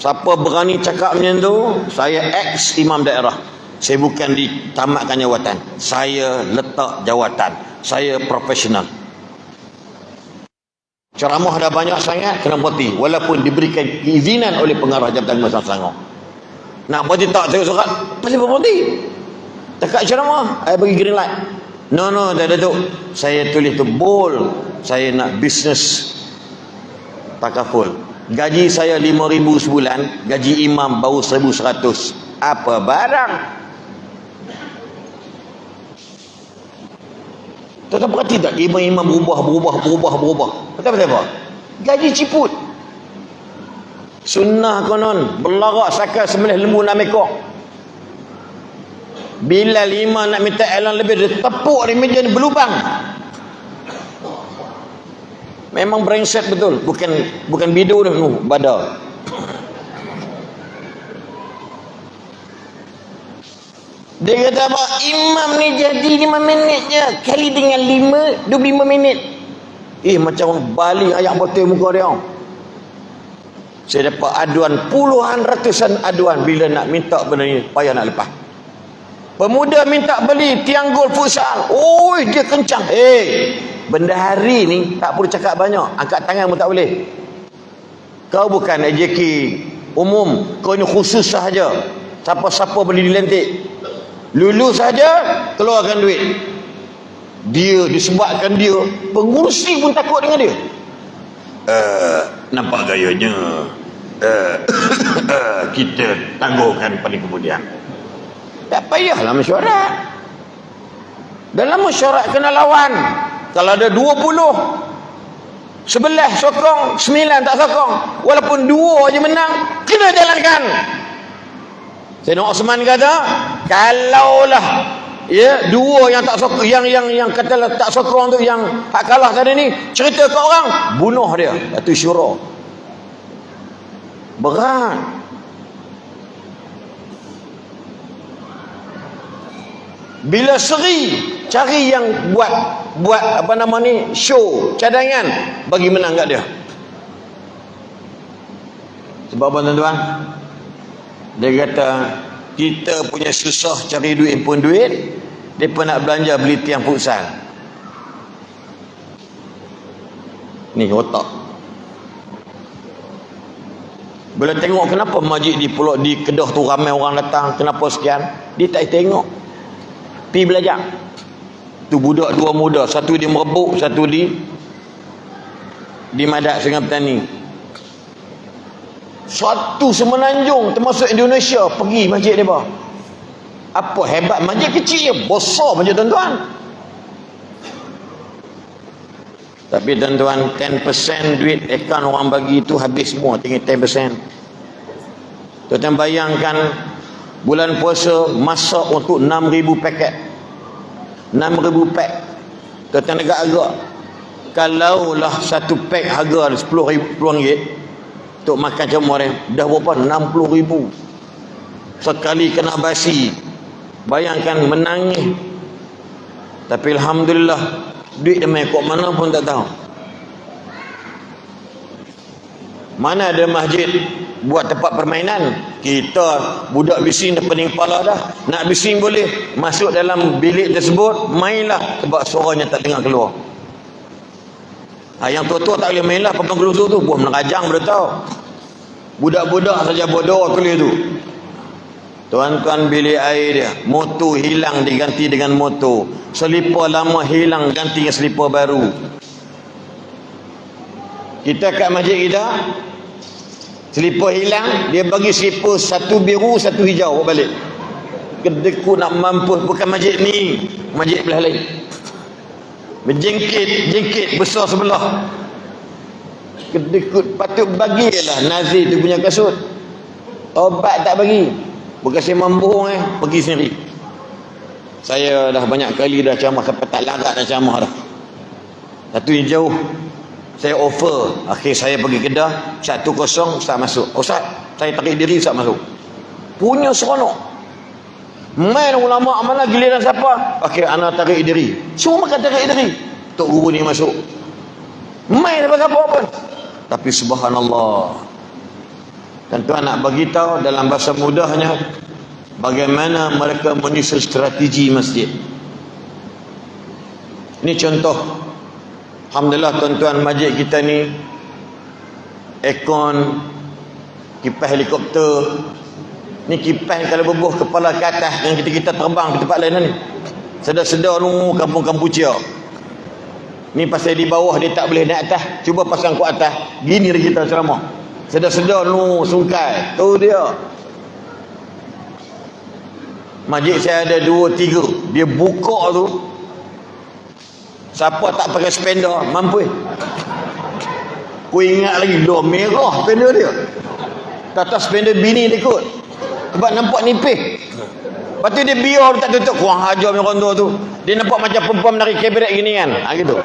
Siapa berani cakap macam tu, saya ex imam daerah. Saya bukan ditamatkan jawatan, saya letak jawatan, saya profesional. Ceramah dah banyak sangat, kena berhenti. Walaupun diberikan keizinan oleh pengarah Jabatan Masjid Selangor. Nak berhenti tak, saya surat, pasti berhenti. Dekat ceramah, saya bagi green light. No, tak ada tu. Saya tulis tu, bold. Saya nak bisnes takaful. Gaji saya 5,000 sebulan, gaji imam baru 1,100. Apa barang? Tuan-tuan perhati tak? Imam berubah. Kenapa? Gaji ciput. Sunnah konon berlarak sakal sembelih lembu 6 ekor. Bila imam nak minta elan lebih, dia tepuk di meja ni berlubang. Memang brengsek betul. Bukan bidu tu, badar. Dia kata apa? Imam ni jadi 5 minit je, kali dengan 5, 25 minit. Macam orang baling ayam betul muka dia. Saya dapat aduan, puluhan ratusan aduan bila nak minta benda ni, payah nak lepas. Pemuda minta beli tiang gol futsal. Dia kencang. Benda hari ni tak perlu cakap banyak, angkat tangan pun tak boleh. Kau bukan AJK umum, kau ni khusus sahaja. Siapa-siapa beli dilantik, lulus saja keluarkan duit. Dia disebabkan dia pengurusi pun takut dengan dia. Nampak gayanya. Kita tangguhkan paling kemudian. Tak payahlah mesyuarat. Dalam mesyuarat kena lawan. Kalau ada 20, 11 sokong, 9 tak sokong, walaupun 2 je menang, kena jalankan. Sayyidina Osman kata, kalaulah 2 yang tak sokong, yang katalah tak sokong tu, yang hak kalah tadi ni, cerita ke orang, bunuh dia. Itu syura. Berat. Bila seri, cari yang buat apa nama ni, show, cadangan, bagi menang kat dia. Sebab apa tuan-tuan? Dia kata, kita punya susah cari duit pun duit, mereka nak belanja beli tiang futsal. Ni otak. Bila tengok kenapa masjid di Pulau di Kedah tu ramai orang datang, kenapa sekian, dia tak tengok. Pergi belajar. Tu budak 2 muda, satu di Merebuk, satu di Madak Sungai Petani. Satu semenanjung termasuk Indonesia pergi masjid mereka. Apa hebat masjid kecil je, besar masjid tuan-tuan. Tapi tuan-tuan, 10% duit akaun orang bagi tu habis semua, tinggal 10%. Tuan-tuan bayangkan bulan puasa masak untuk 6,000 paket. 6,000 pack. Tuan-tuan agak-agak, kalaulah satu pack harga RM10 untuk makan cemur dah berapa? 60,000 sekali kena basi. Bayangkan menangis. Tapi alhamdulillah duit dia main kok mana pun tak tahu. Mana ada masjid buat tempat permainan. Kita budak bising dah pening kepala dah. Nak bising boleh, masuk dalam bilik tersebut, mainlah sebab suaranya tak dengar keluar. Yang tua-tua tak boleh mainlah pegang keluar tu, buah menerajang boleh tahu. Budak-budak saja bodoh kuliah tu. Tuan-tuan bilik air dia, motor hilang diganti dengan motor. Selipar lama hilang ganti dengan selipar baru. Kita kat masjid kita, selipar hilang, dia bagi selipar satu biru, satu hijau balik. Kedeku nak mampus, bukan masjid ni, masjid belah lain. Berjengkit besar sebelah. Kedekut patut bagilah Nazir tu punya kasut. Obat tak bagi. Bukan saya mampu pergi sendiri. Saya dah banyak kali dah camah sampai tak larat dah camah dah. Satu yang jauh saya offer, akhir saya pergi Kedah 1-0 Ustaz masuk. Ustaz, saya tarik diri Ustaz masuk. Punya seronok. Main ulama mana giliran siapa? Akhir ana tarik diri. Semua makan tarik diri. Tok guru ni masuk. Main apa siapa pun. Tapi subhanallah. Tuan-tuan nak bagi tahu dalam bahasa mudahnya bagaimana mereka menyusun strategi masjid. Ini contoh. Alhamdulillah tuan-tuan, masjid kita ni aircon, kipas helikopter. Ni kipas kalau berbuh kepala ke atas, yang kita terbang ke tempat lain ni. Sedar-sedar nu kampung Kampuchea. Ni pasal di bawah dia tak boleh naik atas. Cuba pasang ke atas. Gini lagi kita ceramah. Sedar-sedar nu sungkai. Tu dia. Masjid saya ada 2-3. Dia buka tu. Siapa tak pakai spender mampu. Ku ingat lagi loh merah spender dia. Kata spender bini dia ikut. Sebab nampak nipis. Lepas tu dia biar tak tutup. Kurang hajar punya orang tua tu. Dia nampak macam perempuan menarik kabinet gini kan. Gitu.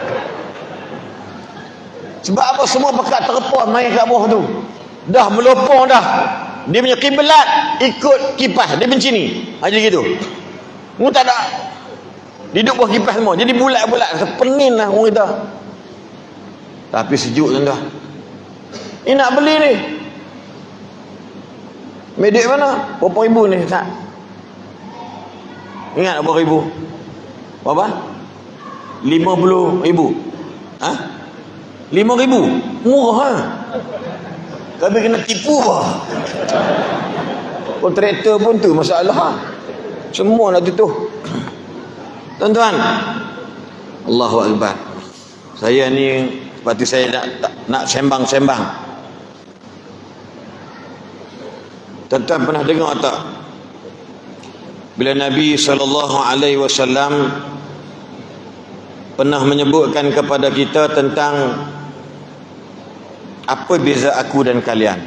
Sebab apa? Semua pekat terlepas main kat bawah tu. Dah melopong dah. Dia punya kiblat ikut kipas. Dia benci ni. Jadi gitu. Mu tak ada. Duduk bawah kipas semua. Jadi bulat-bulat. Sepenin lah orang kita. Tapi sejuk tuan-tuan. Ni nak beli ni. Medik mana? Berapa ribu ni? Tak. Ingat berapa ribu? Berapa? 50 ribu. Ha? 5 ribu? Murah ha? Tapi kena tipu lah. Kontraktor pun tu masalah ha? Semua nak tutup. Tuan-tuan, Allahu Akbar. Saya ni seperti saya nak sembang-sembang. Tuan-tuan pernah dengar tak? Bila Nabi SAW pernah menyebutkan kepada kita tentang apa beza aku dan kalian.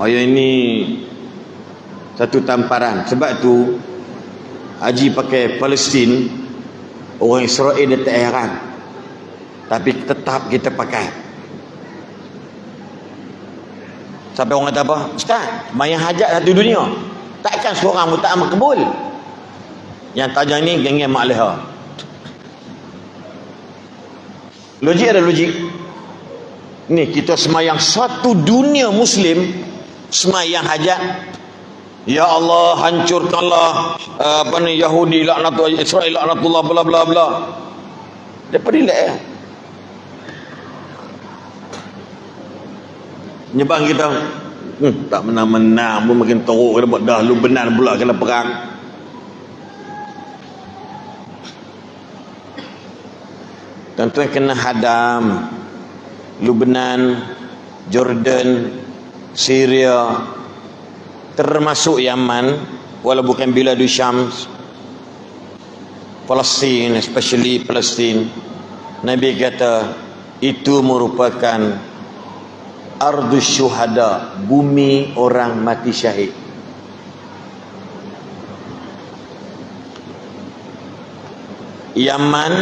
Ayat ini satu tamparan. Sebab tu Haji pakai Palestin, orang Israel dia tak heran. Tapi tetap kita pakai. Sampai orang kata apa? Ustaz, mayang hajat satu dunia. Takkan seorang pun tak makbul. Yang tajam ni geng-geng Mak Leha. Logik ada logik. Ni kita semayang satu dunia Muslim semayang hajat. Ya Allah, hancurkanlah Yahudi laknatullah, Israel laknatullah, bla bla bla. Depa relax. Nyebang kita tak menang-menang pun makin teruk, kena buat dah lu benar pula kena perang. Tuan-tuan kena hadam Lebanon, Jordan, Syria, termasuk Yaman, walau bukan Biladus Syams, Palestin, especially Palestin. Nabi kata itu merupakan ardus syuhada, bumi orang mati syahid. Yaman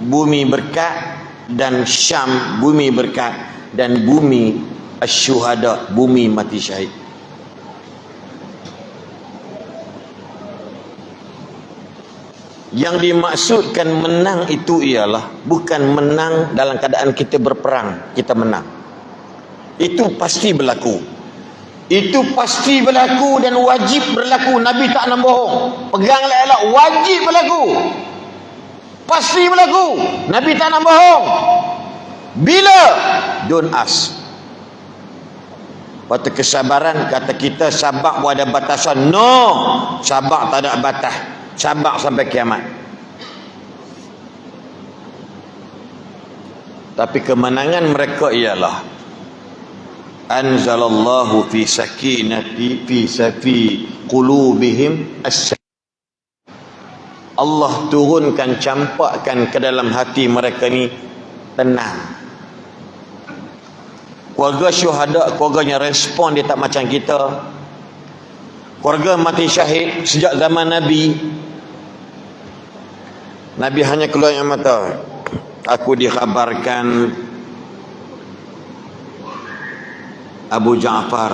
bumi berkat, dan Syam bumi berkat, dan bumi asyuhada, bumi mati syahid. Yang dimaksudkan menang itu ialah bukan menang dalam keadaan kita berperang, kita menang. Itu pasti berlaku. Itu pasti berlaku dan wajib berlaku. Nabi tak nak bohong. Pegang elok-elok, wajib berlaku. Pasti berlaku. Nabi tak nak bohong. Bila? Don't ask. Waktu kesabaran, kata kita sabar pun ada batasan. No, sabar tak ada batas. Sabar sampai kiamat. Tapi kemenangan mereka ialah anzalallahu fi sakinati fi qulubihim Allah turunkan, campakkan ke dalam hati mereka ni tenang. Keluarga syuhada, keluarganya respon dia tak macam kita. Keluarga mati syahid sejak zaman Nabi hanya keluar yang mata. Aku dikhabarkan Abu Ja'far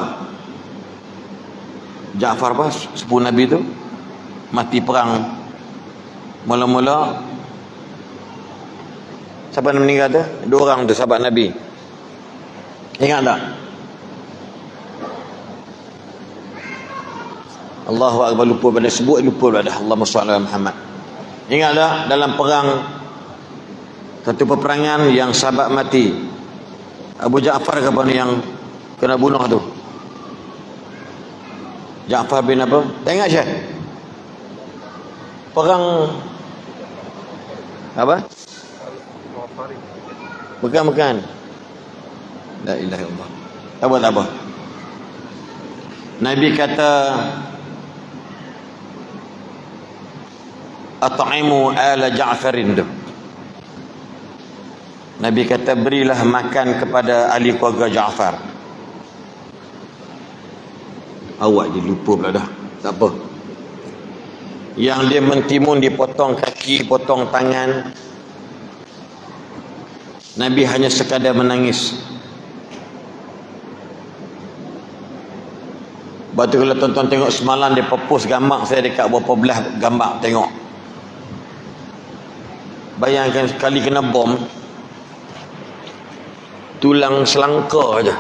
apa? Sepupu Nabi tu mati perang. Mula-mula siapa yang meninggal tu? 2 orang tu sahabat Nabi. Ingat tak? Allahu Akbar, lupa pada sebut, lupa pada Allahumma salli ala Muhammad. Ingat tak dalam perang, satu peperangan yang sahabat mati, Abu Ja'far ke apa ni yang kena bunuh tu? Ja'far bin apa? Tak ingat Syekh? Perang apa? Bukan. La ilaha illallah. Tak apa. Nabi kata at'imu ala Ja'farin tu. Nabi kata berilah makan kepada ahli keluarga Ja'far. Awak je lupa pula dah. Tak apa. Yang dia mentimun, dipotong kaki, potong tangan. Nabi hanya sekadar menangis. Lepas tu kalau tuan-tuan tengok semalam dia post gambar saya dekat berapa belah gambar tengok. Bayangkan sekali kena bom, tulang selangka aja.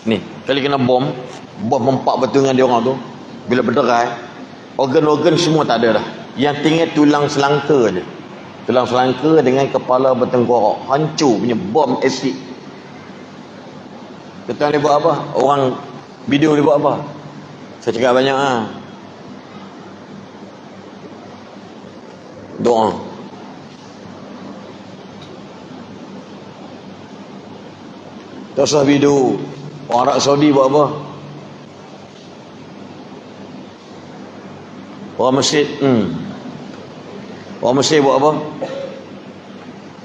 Ni, kali kena bom mempak betul dengan dia orang tu. Bila berderai, organ-organ semua tak ada dah. Yang tinggal tulang selangka aja. Tulang selangka dengan kepala bertengkorak. Hancur punya bom asid. Kita ni buat apa? Orang video ni buat apa? Saya cakap banyak doa. Tak usah video. Orang Arab Saudi buat apa? Orang Mesir Orang Mesir buat apa?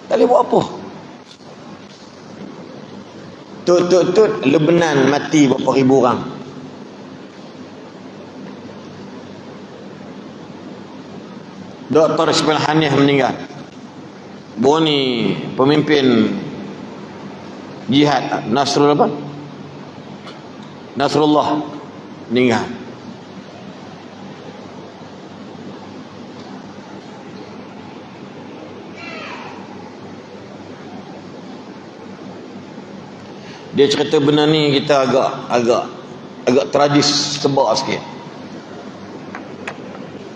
Tak boleh buat apa. Tut Lebanon mati berapa ribu orang. Dr. Ismail Haniyah meninggal. Boni pemimpin jihad Nasrullah meninggal. Dia cerita benda ni kita agak tragis sebab sikit.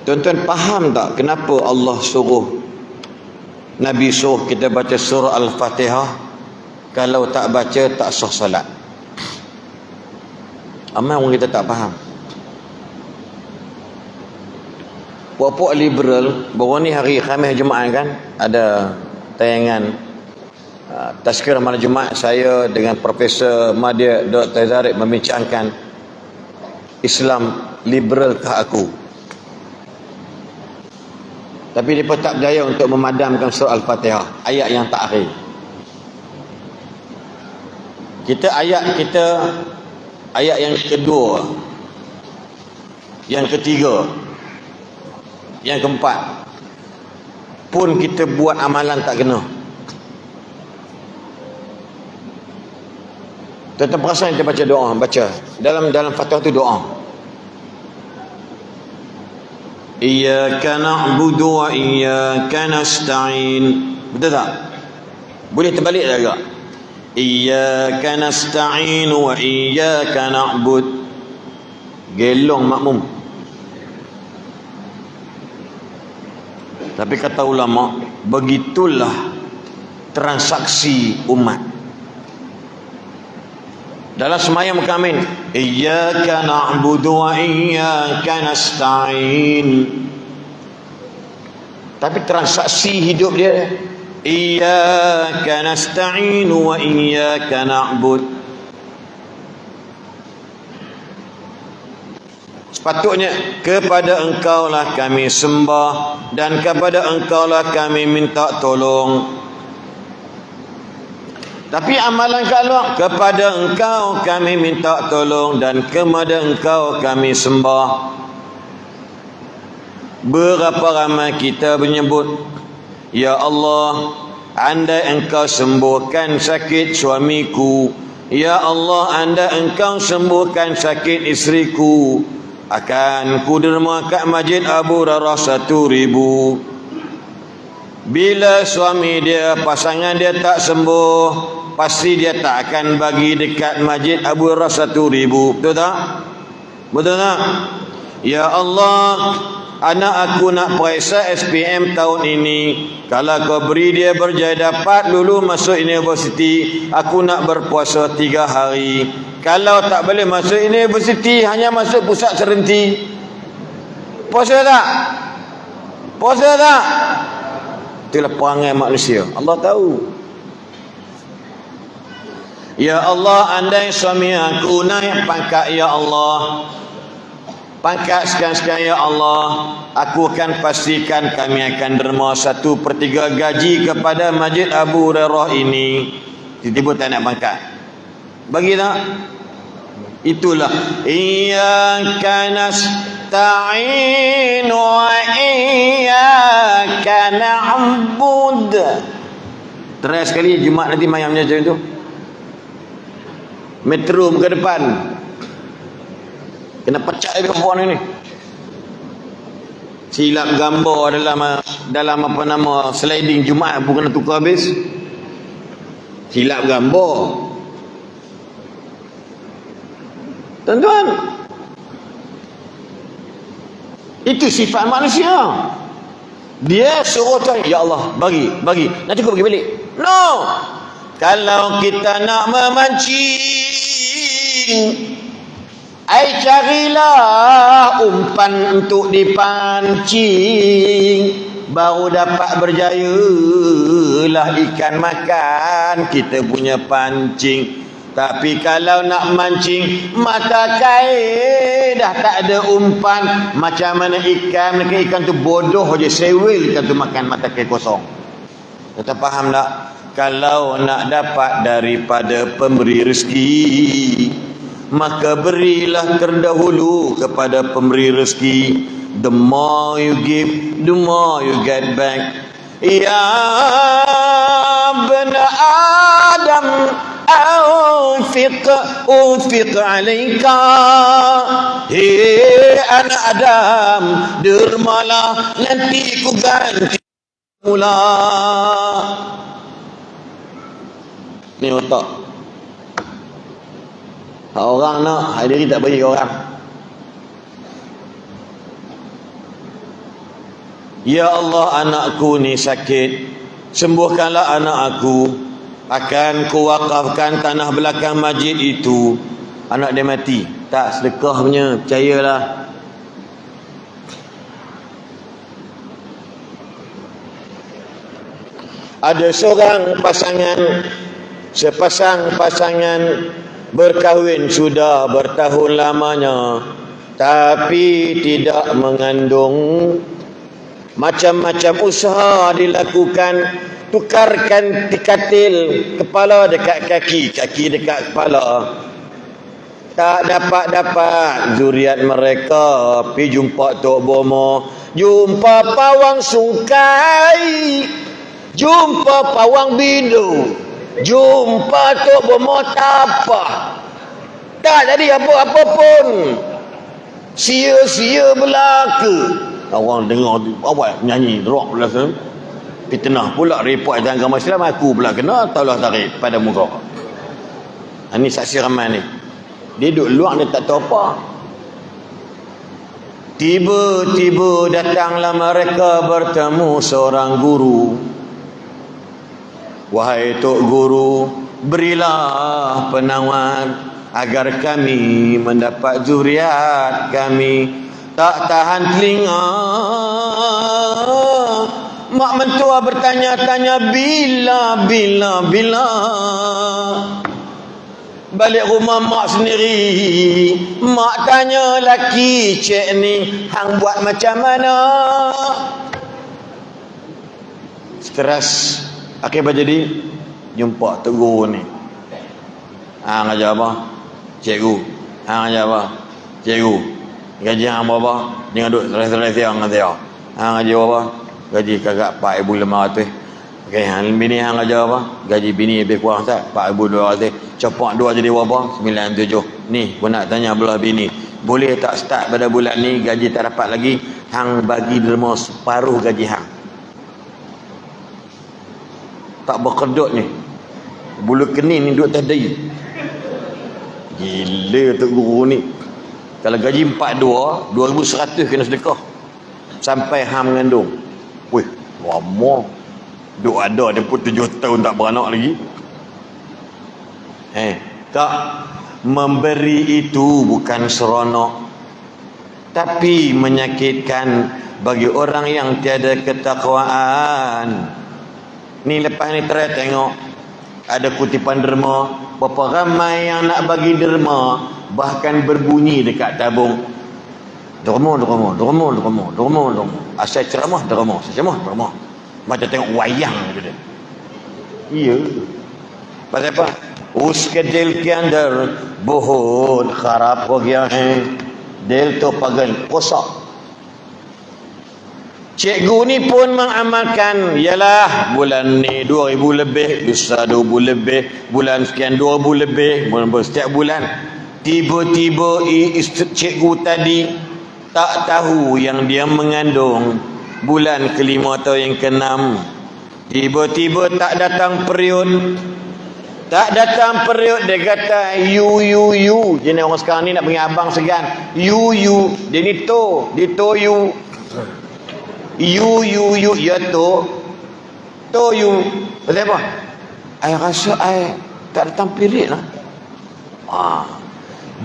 Tuan-tuan faham tak kenapa Allah suruh Nabi suruh kita baca surah Al-Fatihah? Kalau tak baca tak sah salat. Ramai orang kita tak faham. Puak-puak liberal baru ni hari Khamis Jumaat kan ada tayangan Tazkirah Malam Jumaat, saya dengan Profesor Madya Dr. Zarik membincangkan Islam liberal ke aku. Tapi mereka tak berjaya untuk memadamkan surah Al-Fatihah, ayat yang terakhir. Ayat yang kedua, yang ketiga, yang keempat pun kita buat amalan tak kena. Tuan-tuan perasan kita baca doa, dalam Fatihah tu doa. Iyyaka na'budu wa iyyaka nasta'in. Betul tak? Boleh terbalik agak. Iyyaka nasta'in wa iyyaka na'bud. Gelong makmum. Tapi kata ulama, begitulah transaksi umat. Dalam semayang kami, iyyaka na'budu wa iyyaka nasta'in. Tapi transaksi hidup dia, iyyaka nasta'in wa iyyaka na'bud. Sepatutnya kepada engkaulah kami sembah dan kepada engkaulah kami minta tolong. Tapi amalan kalau kepada engkau kami minta tolong dan kepada engkau kami sembah. Berapa ramai kita menyebut, ya Allah, andai engkau sembuhkan sakit suamiku, ya Allah, andai engkau sembuhkan sakit isteriku, akan ku derma kat Masjid Abu Hurairah 1,000. Bila suami dia, pasangan dia tak sembuh, pasti dia tak akan bagi dekat Masjid Abu Hurairah 1,000. Betul tak? Betul tak? Ya Allah, anak aku nak periksa SPM tahun ini. Kalau kau beri dia berjaya dapat lulu masuk universiti, aku nak berpuasa 3 hari. Kalau tak boleh masuk universiti, hanya masuk pusat serenti, puasa tak? Puasa tak? Itulah perangai manusia. Allah tahu. Ya Allah, andai suami aku naik pangkat, ya Allah, pangkat sekian-sekian, ya Allah, aku akan pastikan kami akan derma 1/3 gaji kepada Masjid Abu Hurairah ini. Tiba-tiba tak nak pangkat, bagi tak? Itulah iyyaka nasta'in wa iyyaka na'bud. Terakhir sekali Jumaat nanti mayam macam itu. Metro ke depan, kena pecah perempuan ini. Silap gambar dalam apa nama sliding Jumaat pun kena tukar habis. Silap gambar. Tuan-tuan, itu sifat manusia. Dia suruh Tuhan, ya Allah, bagi, nanti aku bagi balik. No. Kalau kita nak memancing, carilah umpan untuk dipancing, baru dapat berjaya lah ikan makan kita punya pancing. Tapi kalau nak mancing mata kaedah tak ada umpan, macam mana ikan? Ikan tu bodoh je, sewil ikan tu makan mata kaedah kosong. Kita faham tak? Kalau nak dapat daripada pemberi rezeki, maka berilah terdahulu kepada pemberi rezeki. The more you give, the more you get back. Ya bani Adam, unfiq alaika. Hei anak Adam, dermalah, nanti ku ganti mula. Ni otak. Orang nak, hari diri tak bagi orang. Ya Allah, anakku ni sakit, sembuhkanlah anak aku. Akan ku wakafkan tanah belakang masjid itu. Anak dia mati, tak sedekah punya, percayalah. Ada seorang sepasang pasangan berkahwin sudah bertahun lamanya, tapi tidak mengandung. Macam-macam usaha dilakukan, tukarkan katil, kepala dekat kaki, kaki dekat kepala. Tak dapat zuriat mereka. Pergi jumpa Tok Bomo, jumpa pawang sungkai, jumpa pawang bidu, jumpa Tok Bomo tapa. Tak jadi apa-apa pun. Sia-sia belaka. Orang dengar awak nyanyi rock belaka, fitnah pula report dalam agama Islam, aku pula kena taulah tarik pada muka. Ini saksi ramai ni. Dia duduk luar, dia tak tahu apa. Tiba-tiba datanglah mereka bertemu seorang guru. Wahai Tok Guru, berilah penawar agar kami mendapat zuriat kami. Tak tahan telinga, mak mentua bertanya-tanya bila. Balik rumah mak sendiri, mak tanya laki cik ni, hang buat macam mana? Stres. Akhirnya jadi jumpa Tok Guru ni. Hang ajar apa? Cikgu. Hang ajar apa? Cikgu. Gaji hang berapa? Jangan duduk selesai hang kata. Hang ajar apa? Gaji kagak 4,500. Okey, bini hang ajar apa? Gaji bini lebih kurang tak? 4,200. Copak dua jadi berapa? 9,7. Ni, gua nak tanya belah bini. Boleh tak start pada bulan ni gaji tak dapat lagi, hang bagi derma separuh gaji hang. Tak berkedut ni. Bulu kening ni duduk tadi. Gila Tok Guru ni. Kalau gaji 42, 2,100 kena sedekah. Sampai hang mengandung. Wih, lama. Duk ada dia pun 7 tahun tak beranak lagi. Tak, memberi itu bukan seronok, tapi menyakitkan bagi orang yang tiada ketakwaan. Ni lepas ni try tengok, ada kutipan derma, berapa ramai yang nak bagi derma, bahkan berbunyi dekat tabung. Derma. Asal ceramah derma. Macam tengok wayang gitu dia. Iya. Pasal apa? उसके दिल के अंदर बहुत खराब हो गया है, दिल तो pagal kosak. Cikgu ni pun mengamalkan, yalah bulan ni 2,000 lebih, bisa 2,000 lebih, bulan sekian 2,000 lebih, setiap bulan. Tiba-tiba cikgu tadi tak tahu yang dia mengandung bulan ke-5 atau yang ke-6. Tiba-tiba tak datang period. Dia kata you. Jenis orang sekarang ni nak panggil abang segan. You. Dia ni to. Dia to you. You. Ya to. To you. Pasal apa? I rasa I tak datang period lah.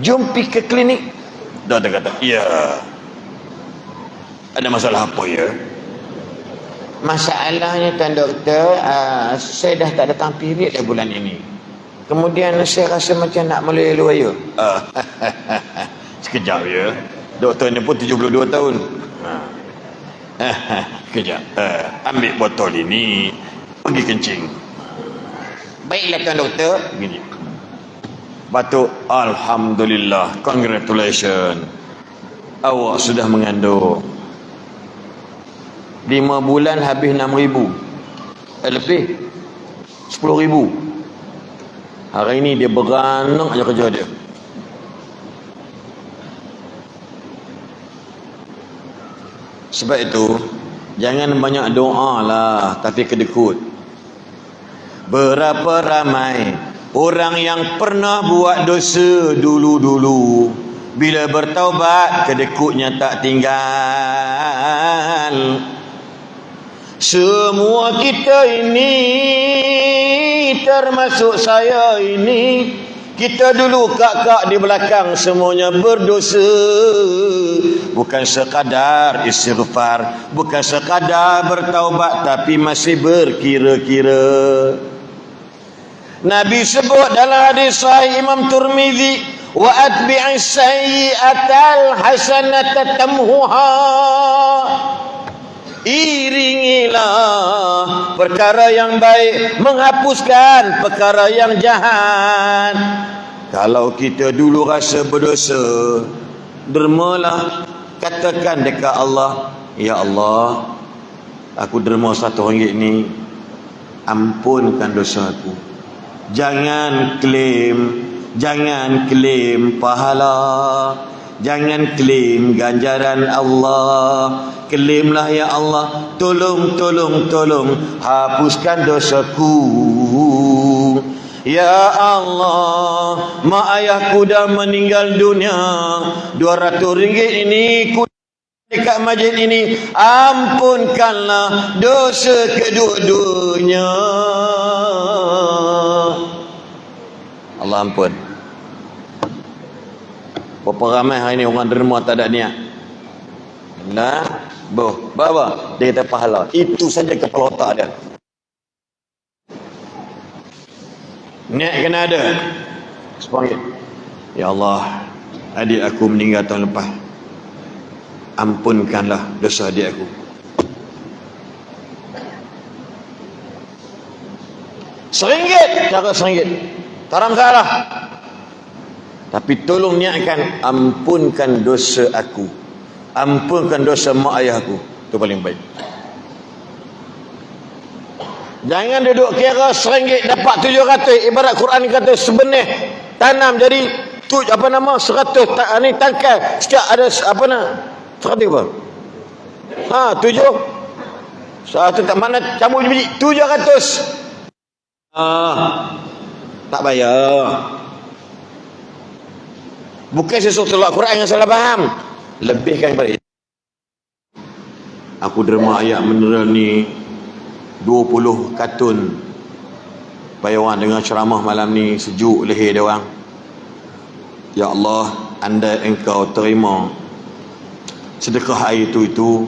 Jom pergi ke klinik. Dia kata, ya. Ada masalah apa ya? Masalahnya Tuan Doktor, saya dah tak datang period dah bulan ini. Kemudian saya rasa macam nak melulu-lulu. Sekejap ya. Doktor ni pun 72 tahun. Sekejap. Ambil botol ini, pergi kencing. Baiklah Tuan Doktor. Begini. Batuk. Alhamdulillah. Congratulations. Awak sudah mengandung. 5 bulan habis 6,000. Lebih 10,000. Hari ini dia beranak je kerja dia. Sebab itu jangan banyak doa lah, tapi kedekut. Berapa ramai orang yang pernah buat dosa dulu-dulu, bila bertaubat kedekutnya tak tinggal. Semua kita ini, termasuk saya ini, kita dulu kak-kak di belakang semuanya berdosa. Bukan sekadar istighfar, bukan sekadar bertaubat, tapi masih berkira-kira. Nabi sebut dalam hadis sahih Imam Tirmizi, wa atbi'is sayyi'atal hasanata tamhuha. Iringilah perkara yang baik, menghapuskan perkara yang jahat. Kalau kita dulu rasa berdosa, dermalah, katakan dekat Allah, ya Allah, aku derma RM1 ni, ampunkan dosaku. Jangan klaim pahala, jangan klaim ganjaran Allah. Klaimlah ya Allah, tolong hapuskan dosaku. Ya Allah, mak ayahku dah meninggal dunia. 200 ringgit ini ku dekat masjid ini, ampunkanlah dosa kedua-duanya. Allah ampun. Berapa ramai hari ni orang derma tak ada niat. Nah, bapa, dia kata pahala. Itu saja kepala otak dia. Niat kena ada. Sepanggil. Ya Allah, adik aku meninggal tahun lepas. Ampunkanlah dosa adik aku. RM1, cara RM1. Tak ada masalah. Tapi tolong niatkan, ampunkan dosa aku. Ampunkan dosa mak ayahku. Itu paling baik. Jangan duduk kira RM1 dapat 700. Ibarat Quran kata sebenih tanam jadi 100 ni tangkai. Setiap ada 100 apa? 7. Satu tak mana cabut biji 700. Tak bayar. Bukan sesuatu Al-Quran yang salah faham. Lebihkan kepada itu. Aku derma ayat mineral ni 20 kartun. Supaya orang dengar ceramah malam ni sejuk leher dia orang. Ya Allah, andai engkau terima sedekah air itu,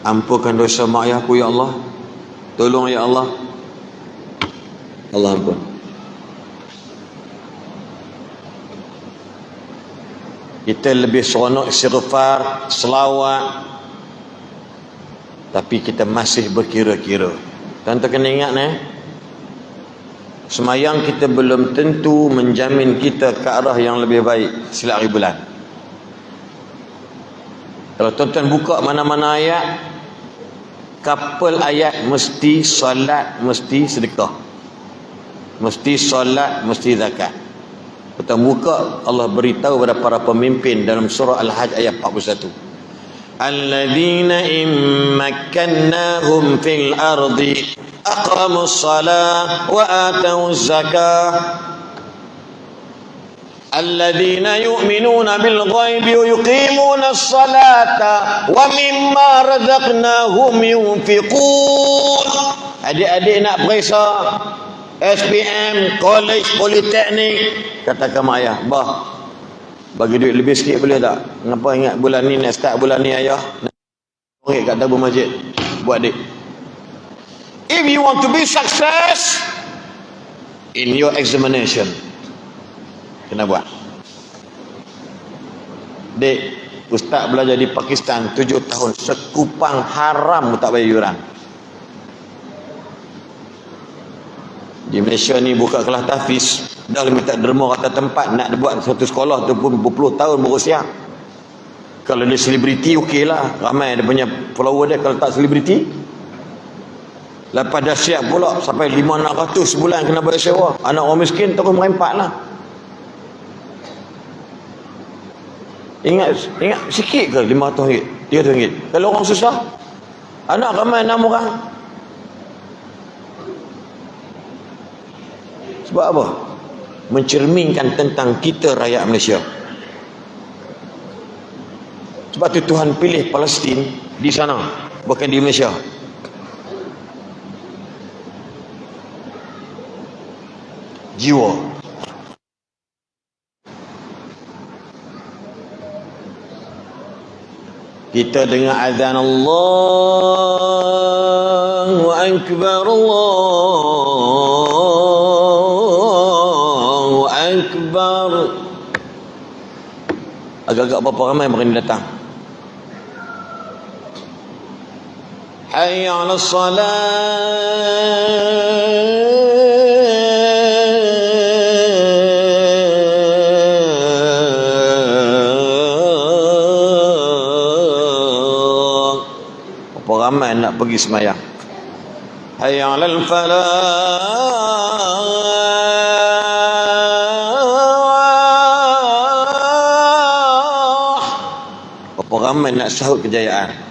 ampunkan dosa mak ayahku ya Allah. Tolong ya Allah. Allah ampun. Kita lebih seronok istighfar, selawat, tapi kita masih berkira-kira. Tuan-tuan kena ingat semayang kita belum tentu menjamin kita ke arah yang lebih baik setiap hari bulan. Kalau tuan-tuan buka mana-mana ayat, kapal ayat mesti solat, mesti sedekah, mesti solat, mesti zakat. Tuan buka, Allah beritahu kepada para pemimpin dalam surah Al-Hajj ayat 41. Alladzina immakkannahum fil ardi aqamus salah wa atawuz zakah. Alladzina yu'minuna bil ghaibi wa yuqimuna as-salata wa mimma razaqnahum yunfiqun. Adik-adik nak periksa SPM, college, politeknik, katakan mak ayah, bah, bagi duit lebih sikit boleh tak? Kenapa ingat bulan ni nak start bulan ni ayah? RM1 kat tabung masjid buat dik. If you want to be success in your examination, kena buat. Dek, ustaz belajar di Pakistan 7 tahun, sekupang haram tak bayar yuran. Di Malaysia ni buka kelas tahfiz, dah minta derma kata tempat nak buat satu sekolah tu pun berpuluh tahun berusia. Kalau dia selebriti okey lah, ramai dia punya follower dia. Kalau tak selebriti, lepas dah siap pula sampai 500-600 sebulan kena bayar sewa. Anak orang miskin terus merempat lah. Ingat sikit ke RM500, RM300? Kalau orang susah, anak ramai 6 orang. Sebab apa? Mencerminkan tentang kita rakyat Malaysia. Sebab tu Tuhan pilih Palestin di sana, bukan di Malaysia. Jiwa. Kita dengar azan Allahu Akbar, Allahu Akbar. Agak-agak berapa ramai mereka datang. Hayya 'alas salat. Berapa ramai nak pergi semayang. Hayya 'alal falah. Berapa ramai nak sahut kejayaan.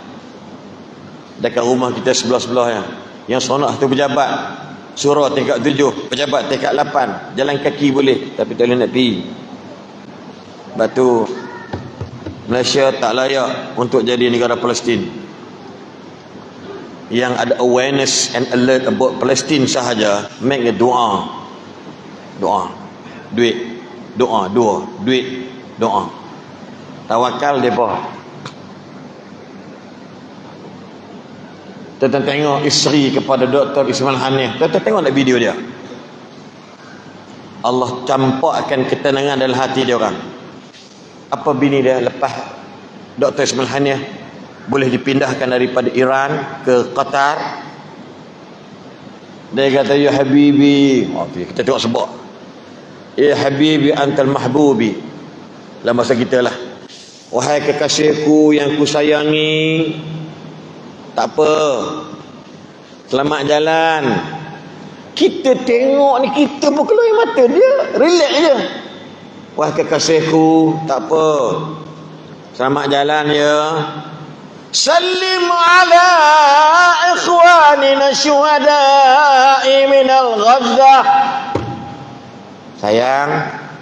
Dekat rumah kita sebelah-sebelah yang seronok tu pejabat. Surau tingkat 7, pejabat tingkat 8, jalan kaki boleh tapi tak boleh nak pergi. Sebab tu Malaysia tak layak untuk jadi negara Palestin. Yang ada awareness and alert about Palestine sahaja, make a doa. Duit, doa, duit, doa. Tawakal depa. Kita tengok isteri kepada Dr. Ismail Hanif. Kita tengok nak video dia. Allah campakkan ketenangan dalam hati dia orang. Apa bini dia lepas Dr. Ismail Hanif boleh dipindahkan daripada Iran ke Qatar. Dia kata, ya habibi. Kita tengok sebab. Ya habibi antal mahbubi. Dalam bahasa kita lah. Wahai kekasihku yang ku sayangi. Tak apa, selamat jalan. Kita tengok ni, kita pun keluar mata dia, relax je. Wah kekasihku, tak apa, selamat jalan ya. Salim ala ikhwanina syuhada'i minal Gazzah. Sayang,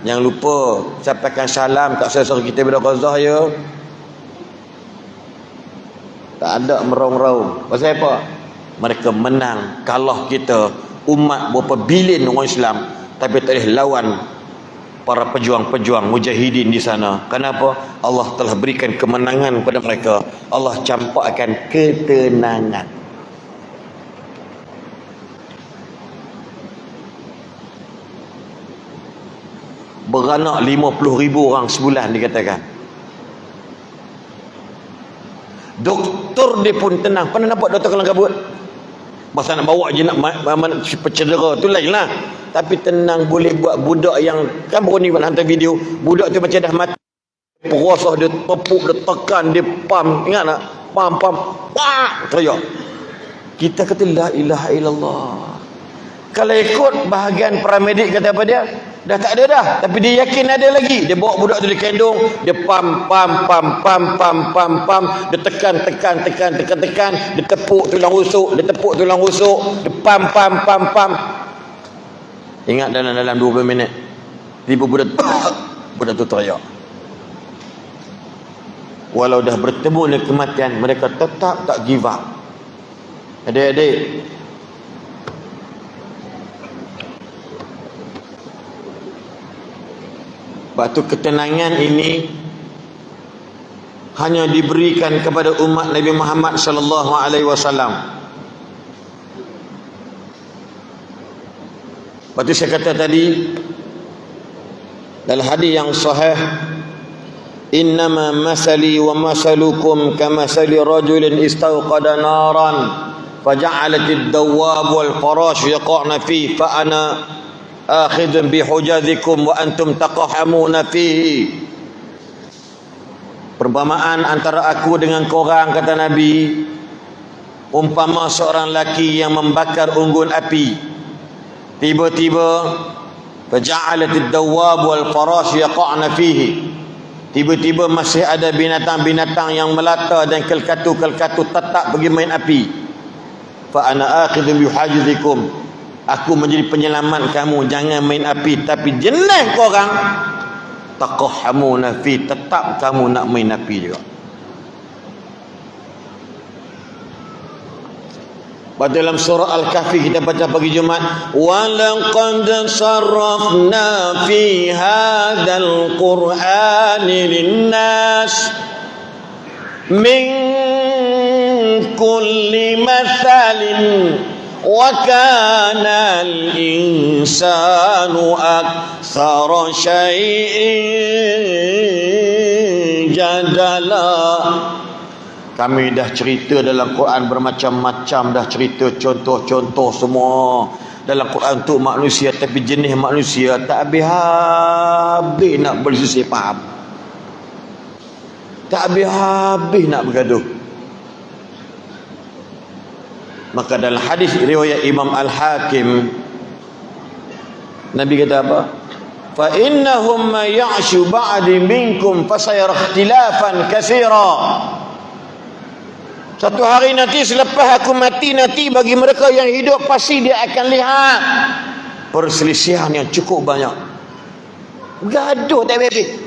jangan lupa sampaikan salam kat saudara kita daripada Gazzah ya. Tak ada merong-rong. Pasal apa? Mereka menang kalah kita umat berapa bilion orang Islam, tapi tak boleh lawan para pejuang-pejuang mujahidin di sana. Kenapa? Allah telah berikan kemenangan kepada mereka. Allah campakkan ketenangan. Beranak 50,000 orang sebulan dikatakan. Doktor dia pun tenang. Pernah nampak doktor kelang kabut? Masa nak bawa je nak cedera tu lain lah. Tapi tenang, boleh buat budak yang kan baru ni hantar video, budak tu macam dah mati, perosah dia, tepuk dia, tekan dia, pam, ingat tak? Pam wah, teriak. Kita kata la ilaha illallah. Kalau ikut bahagian paramedik kata apa dia, dah tak ada dah, tapi dia yakin ada lagi. Dia bawa budak tu di kendung, dia pam, dia tekan, dia tepuk tulang rusuk, dia pam. Ingat dalam 20 minit tiba budak tu teriak. Walau dah bertemu dengan kematian, mereka tetap tak give up. Adik-adik, batu ketenangan ini hanya diberikan kepada umat Nabi Muhammad sallallahu alaihi wasallam. Batu saya kata tadi dalam hadis yang sahih, innama masali wa masalukum kamasali rajulin istawqada naran faja'alatid dawwab wal farash yaqa'na fi fa ana akhidun bihujadikum wa antum taqahamuna fihi. Perumpamaan antara aku dengan korang, kata Nabi, umpama seorang lelaki yang membakar unggun api. Tiba-tiba faja'alatid dawwab wal farash yaqa'na fihi. Tiba-tiba masih ada binatang-binatang yang melata dan kelkatu tetap pergi main api. Fa ana akhidun bihajizikum. Aku menjadi penyelamat kamu, jangan main api. Tapi jenis korang taqahamuna fi, tetap kamu nak main api juga. Pada dalam surah Al-Kahfi kita baca pagi Jumaat, wa laqad sarrafna fi hadzal qur'ani lin-nas min kulli mathalin wa kana al-insanu aktsara syai'in jadala. Kami dah cerita dalam Quran bermacam-macam, dah cerita contoh-contoh semua dalam Quran untuk manusia, tapi jenis manusia tak habis-habis nak berselisih faham, tak habis-habis nak bergaduh. Maka dalam hadis riwayat Imam Al-Hakim, Nabi kata apa? Fa innahum ma ya'shu ba'di minkum fasayara ikhtilafan katsira. Satu hari nanti selepas aku mati, nanti bagi mereka yang hidup pasti dia akan lihat perselisihan yang cukup banyak. Gaduh tak habis.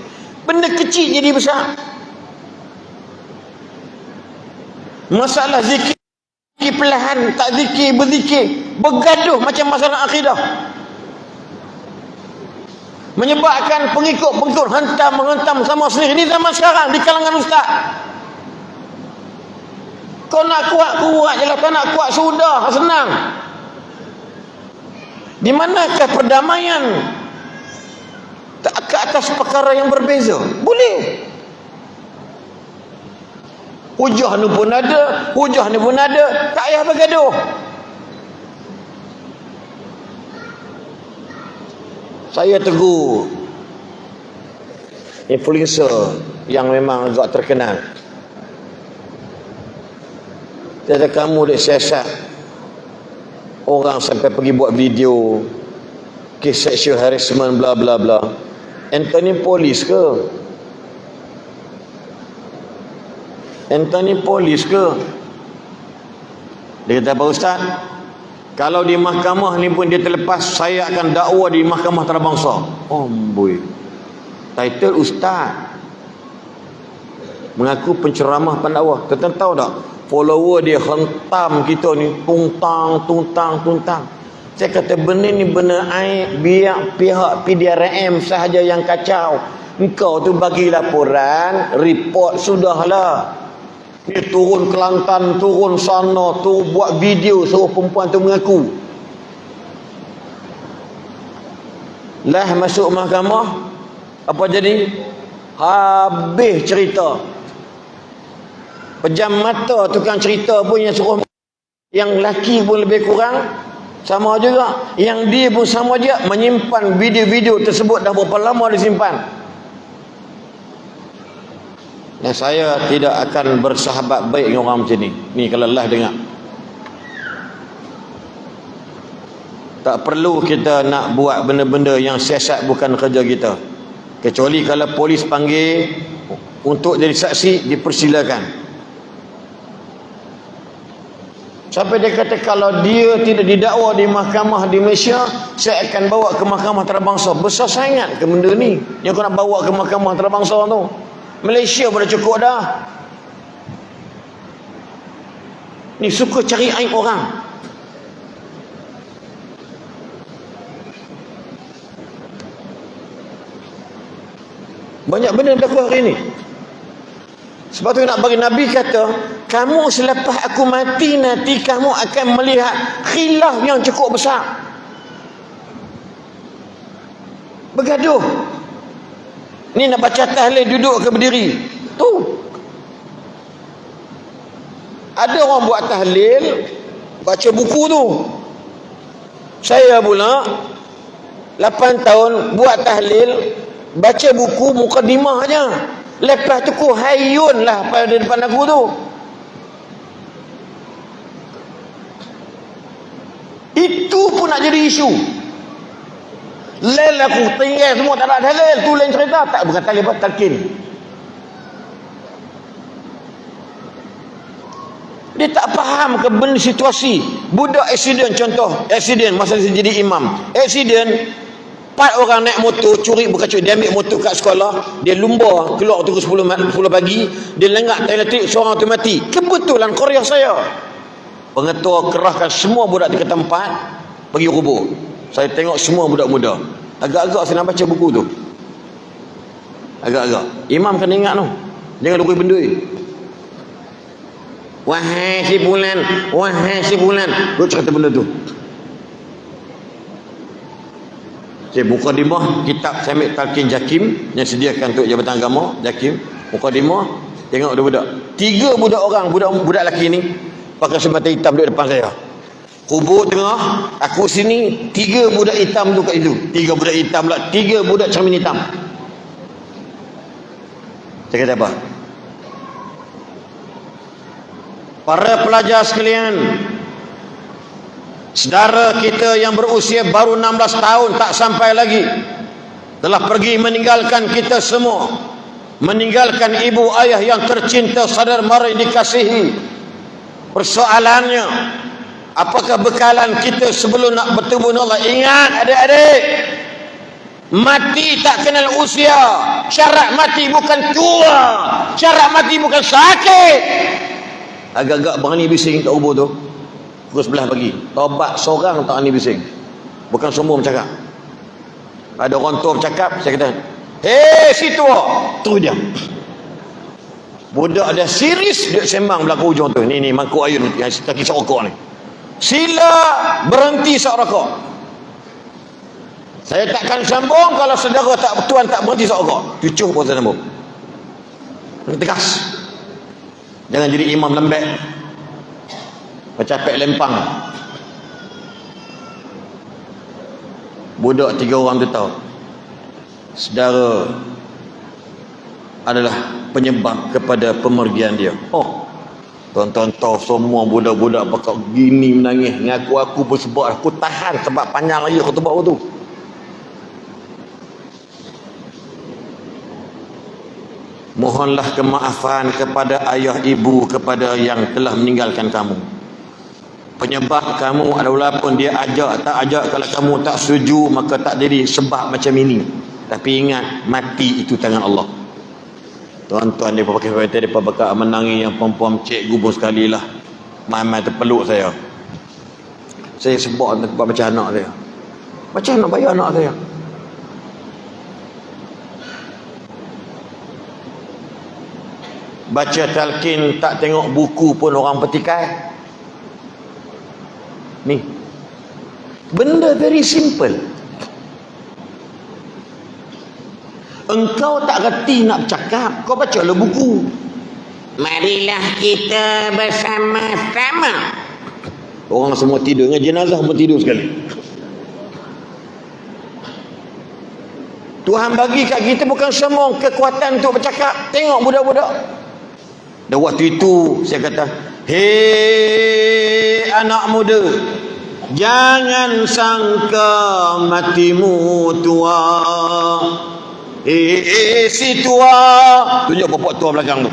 Benda kecil jadi besar. Masalah zikir perlahan, tak zikir, berzikir, bergaduh macam masalah akidah. Menyebabkan pengikut-pengikut hentam-menghentam sama sendiri. Ini zaman sekarang di kalangan ustaz. Kau nak kuat je lah. Kau nak kuat sudah, senang. Di manakah perdamaian ke atas perkara yang berbeza? Boleh. Hujah ni pun ada, hujah ni pun ada, tak payah bergaduh. Saya tegur influencer yang memang agak terkenal. Dia kata, kamu dia siasat orang sampai pergi buat video kes sexual harassment bla bla bla. Anthony polis ke? Anthony polis ke? Dia kata, Pak Ustaz, kalau di mahkamah ni pun dia terlepas, saya akan dakwa di mahkamah antarabangsa. Oh boy. Title Ustaz, mengaku penceramah pendakwah. Tuan tahu tak? Follower dia hentam kita ni, tuntang. Saya kata benda ni benda aib, biar pihak PDRM sahaja yang kacau. Engkau tu bagi laporan, report sudahlah. Ni turun Kelantan, turun sana, tu buat video suruh perempuan tu mengaku. Lah masuk mahkamah, apa jadi? Habis cerita. Pejam mata tukang cerita pun yang suruh, yang laki pun lebih kurang sama juga, yang dia pun sama je menyimpan video-video tersebut. Dah berapa lama disimpan. Dan saya tidak akan bersahabat baik dengan orang macam ni. Ni kalau Allah dengar, tak perlu kita nak buat benda-benda yang siasat bukan kerja kita. Kecuali kalau polis panggil untuk jadi saksi, dipersilakan. Sampai dia kata kalau dia tidak didakwa di mahkamah di Malaysia, saya akan bawa ke mahkamah antarabangsa. Besar sangat ke benda ni yang kau nak bawa ke mahkamah antarabangsa tu? Malaysia pun dah cukup dah. Ni suka cari aib orang. Banyak benda yang berlaku hari ni. Sebab tu nak bagi Nabi kata, kamu selepas aku mati nanti kamu akan melihat khilaf yang cukup besar. Bergaduh. Ni nak baca tahlil duduk ke berdiri? Tu. Ada orang buat tahlil, baca buku tu. Saya pula 8 tahun buat tahlil, baca buku mukadimah aja. Lepas tu ku hayun lah pada depan aku tu. Itu pun nak jadi isu. Lel aku tinggal semua tak ada halal, tu lain cerita. Tak bukan talib, talqin. Dia tak faham ke benda situasi. Budak accident, contoh accident masa dia jadi imam. Accident, 4 orang naik motor, curi berkacau. Dia ambil motor kat sekolah, dia lumba keluar pukul 10 pagi, dia lengak tiang elektrik, seorang tu mati. Kebetulan Korea saya. Pengetua kerahkan semua budak di tempat, pergi kubur. Saya tengok semua budak muda. Agak-agak saya nak baca buku tu. Agak-agak. Imam kena ingat tu. Jangan lupa benda ni. Wahai si bulan, wahai si bulan. Dia cerita benda tu. Saya mukadimah kitab Samik Talqin Jakim yang sediakan untuk Jabatan Agama Jakim. Mukadimah, tengok budak. 3 budak orang, budak lelaki ni pakai semata hitam duduk depan saya. Kubur tengah, aku sini, 3 budak hitam tu kat situ. 3 budak hitam pula, 3 budak cermin hitam. Saya kata apa? Para pelajar sekalian, saudara kita yang berusia baru 16 tahun tak sampai lagi telah pergi meninggalkan kita semua, meninggalkan ibu ayah yang tercinta, saudara mara yang dikasihi, Persoalannya, apakah bekalan kita sebelum nak bertemu dengan Allah? Ingat adik-adik, mati tak kenal usia. Syarat mati bukan tua, syarat mati bukan sakit. Agak-agak berani bising kat ubur tu pukul 11 pagi, taubat seorang tak berani bising. Bukan semua bercakap. Ada orang tua bercakap, saya kata, hei si tua, terus dia budak dia serius, dia sembang belakang hujung tu. Ni mangkuk air yang kaki sok rokok ni, sila berhenti sok rokok. Saya takkan sambung kalau saudara tuan tak berhenti sok rokok. Cucuh pun saya sambung. Tegas. Jangan jadi imam lembek, macapek lempang. Budak 3 orang tu tahu saudara adalah penyebab kepada pemergian dia. Oh, tuan-tuan tahu semua budak-budak bakal gini menangis. Aku pun sebab aku tahan sebab panjang lagi aku sebab tu. Mohonlah kemaafan kepada ayah ibu, kepada yang telah meninggalkan kamu. Penyebab kamu adalah pun dia ajak tak ajak, kalau kamu tak setuju maka tak jadi sebab macam ini. Tapi ingat, mati itu tangan Allah. Tuan-tuan dia pakai kereta, dia bakal menangis yang perempuan cikgu pun sekali lah. Mai-mai terpeluk saya. Saya sebab macam anak saya. Macam nak bayar anak saya. Baca talqin tak tengok buku pun orang petikai. Ni benda very simple. Engkau tak reti nak bercakap, kau bacalah buku. Marilah kita bersama-sama. Orang semua tidur, dengan jenazah pun tidur sekali. Tuhan bagi kat kita bukan semua kekuatan untuk bercakap. Tengok budak-budak. Dan waktu itu saya kata, hei anak muda, jangan sangka matimu tua. Si tua, tunjuk bapak tua belakang tu.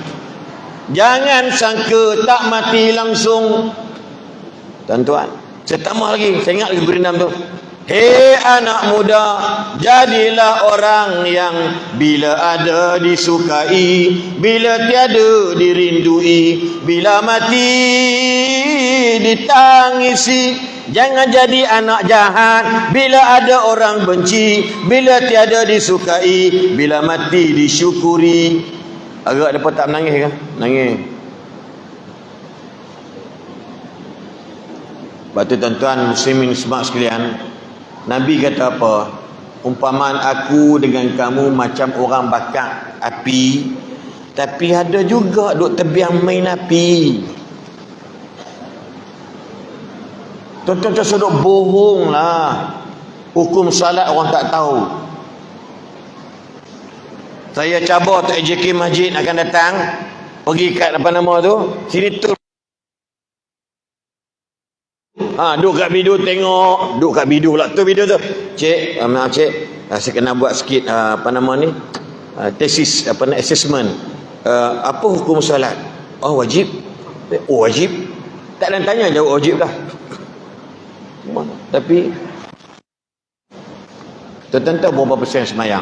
Jangan sangka tak mati langsung. Tuan-tuan, saya tambah lagi, saya ingat lagi berendam tu. Hei anak muda, jadilah orang yang bila ada disukai, bila tiada dirindui, bila mati ditangisi. Jangan jadi anak jahat bila ada orang benci, bila tiada disukai, bila mati disyukuri. Agak dapat tak menangis kan? Nangis. Batu tuan-tuan muslimin semua sekalian, Nabi kata apa? Umpamaan aku dengan kamu macam orang bakar api, tapi ada juga duk tebiang main api. Tuan-tuan sudut bohong lah. Hukum salat orang tak tahu. Saya cabar Tok AJK Masjid akan datang, pergi kat apa nama tu, sini tu. Duduk kat bidu tengok. Duduk kat bidu pula tu bidu tu. Cik, maaf cik, saya kena buat sikit apa nama ni, tesis, apa nak assessment. Apa hukum solat? Oh wajib. Oh wajib. Tak ada tanya, jawab wajib lah. Tapi tuan-tuan tahu berapa persen semayang?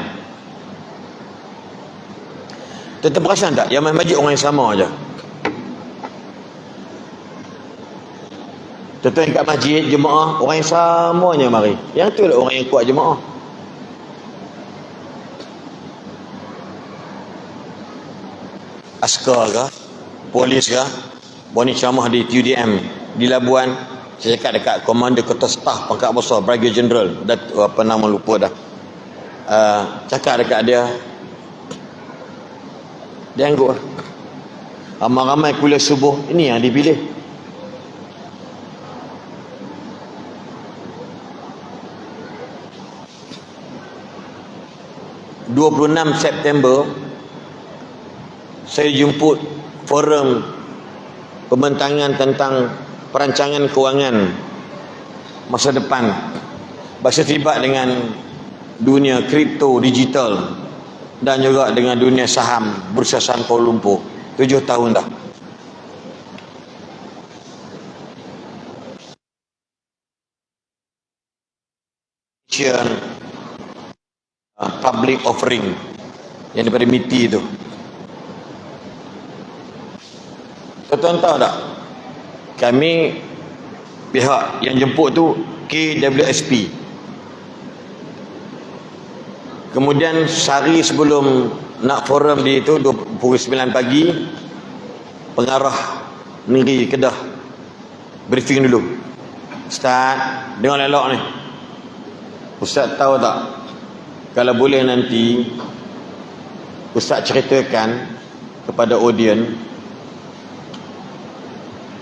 Tuan-tuan perasan tak? Yang main masjid orang yang sama aja. Tuan-tuan kat masjid jemaah orang yang samanya mari. Yang tu lah orang yang kuat jemaah. Askar ke, polis ke, boni ceramah di TUDM di Labuan. Saya cakap dekat komander kota staf pangkat besar, Brigadier General, apa nama lupa dah. Cakap dekat dia, dia angguk lah. Ramai-ramai kuliah subuh, ini yang dipilih. September saya jemput forum pembentangan tentang perancangan kewangan masa depan, bersetibat dengan dunia kripto digital dan juga dengan dunia saham Bursa Saham Kuala Lumpur. 7 tahun dah. public offering yang daripada MITI tu. Tuan-tuan tahu tak, kami pihak yang jemput tu KWSP. Kemudian sehari sebelum nak forum di itu, pukul 9 pagi, pengarah negeri Kedah briefing dulu. Ustaz, dengar elok ni. Ustaz tahu tak, kalau boleh nanti Ustaz ceritakan kepada audien,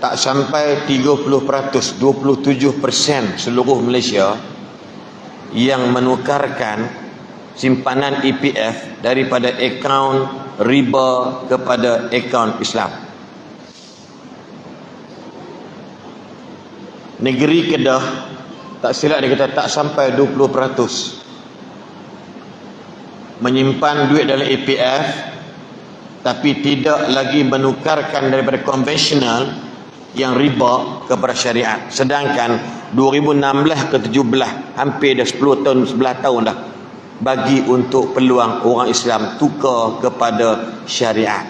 tak sampai 30%, 27% seluruh Malaysia yang menukarkan simpanan EPF daripada akaun riba kepada akaun Islam. Negeri Kedah, tak silap dia kata tak sampai 20% menyimpan duit dalam EPF, tapi tidak lagi menukarkan daripada konvensional yang riba kepada syariat. Sedangkan 2016 ke 17, hampir dah 10 tahun, 11 tahun dah, bagi untuk peluang orang Islam tukar kepada syariat.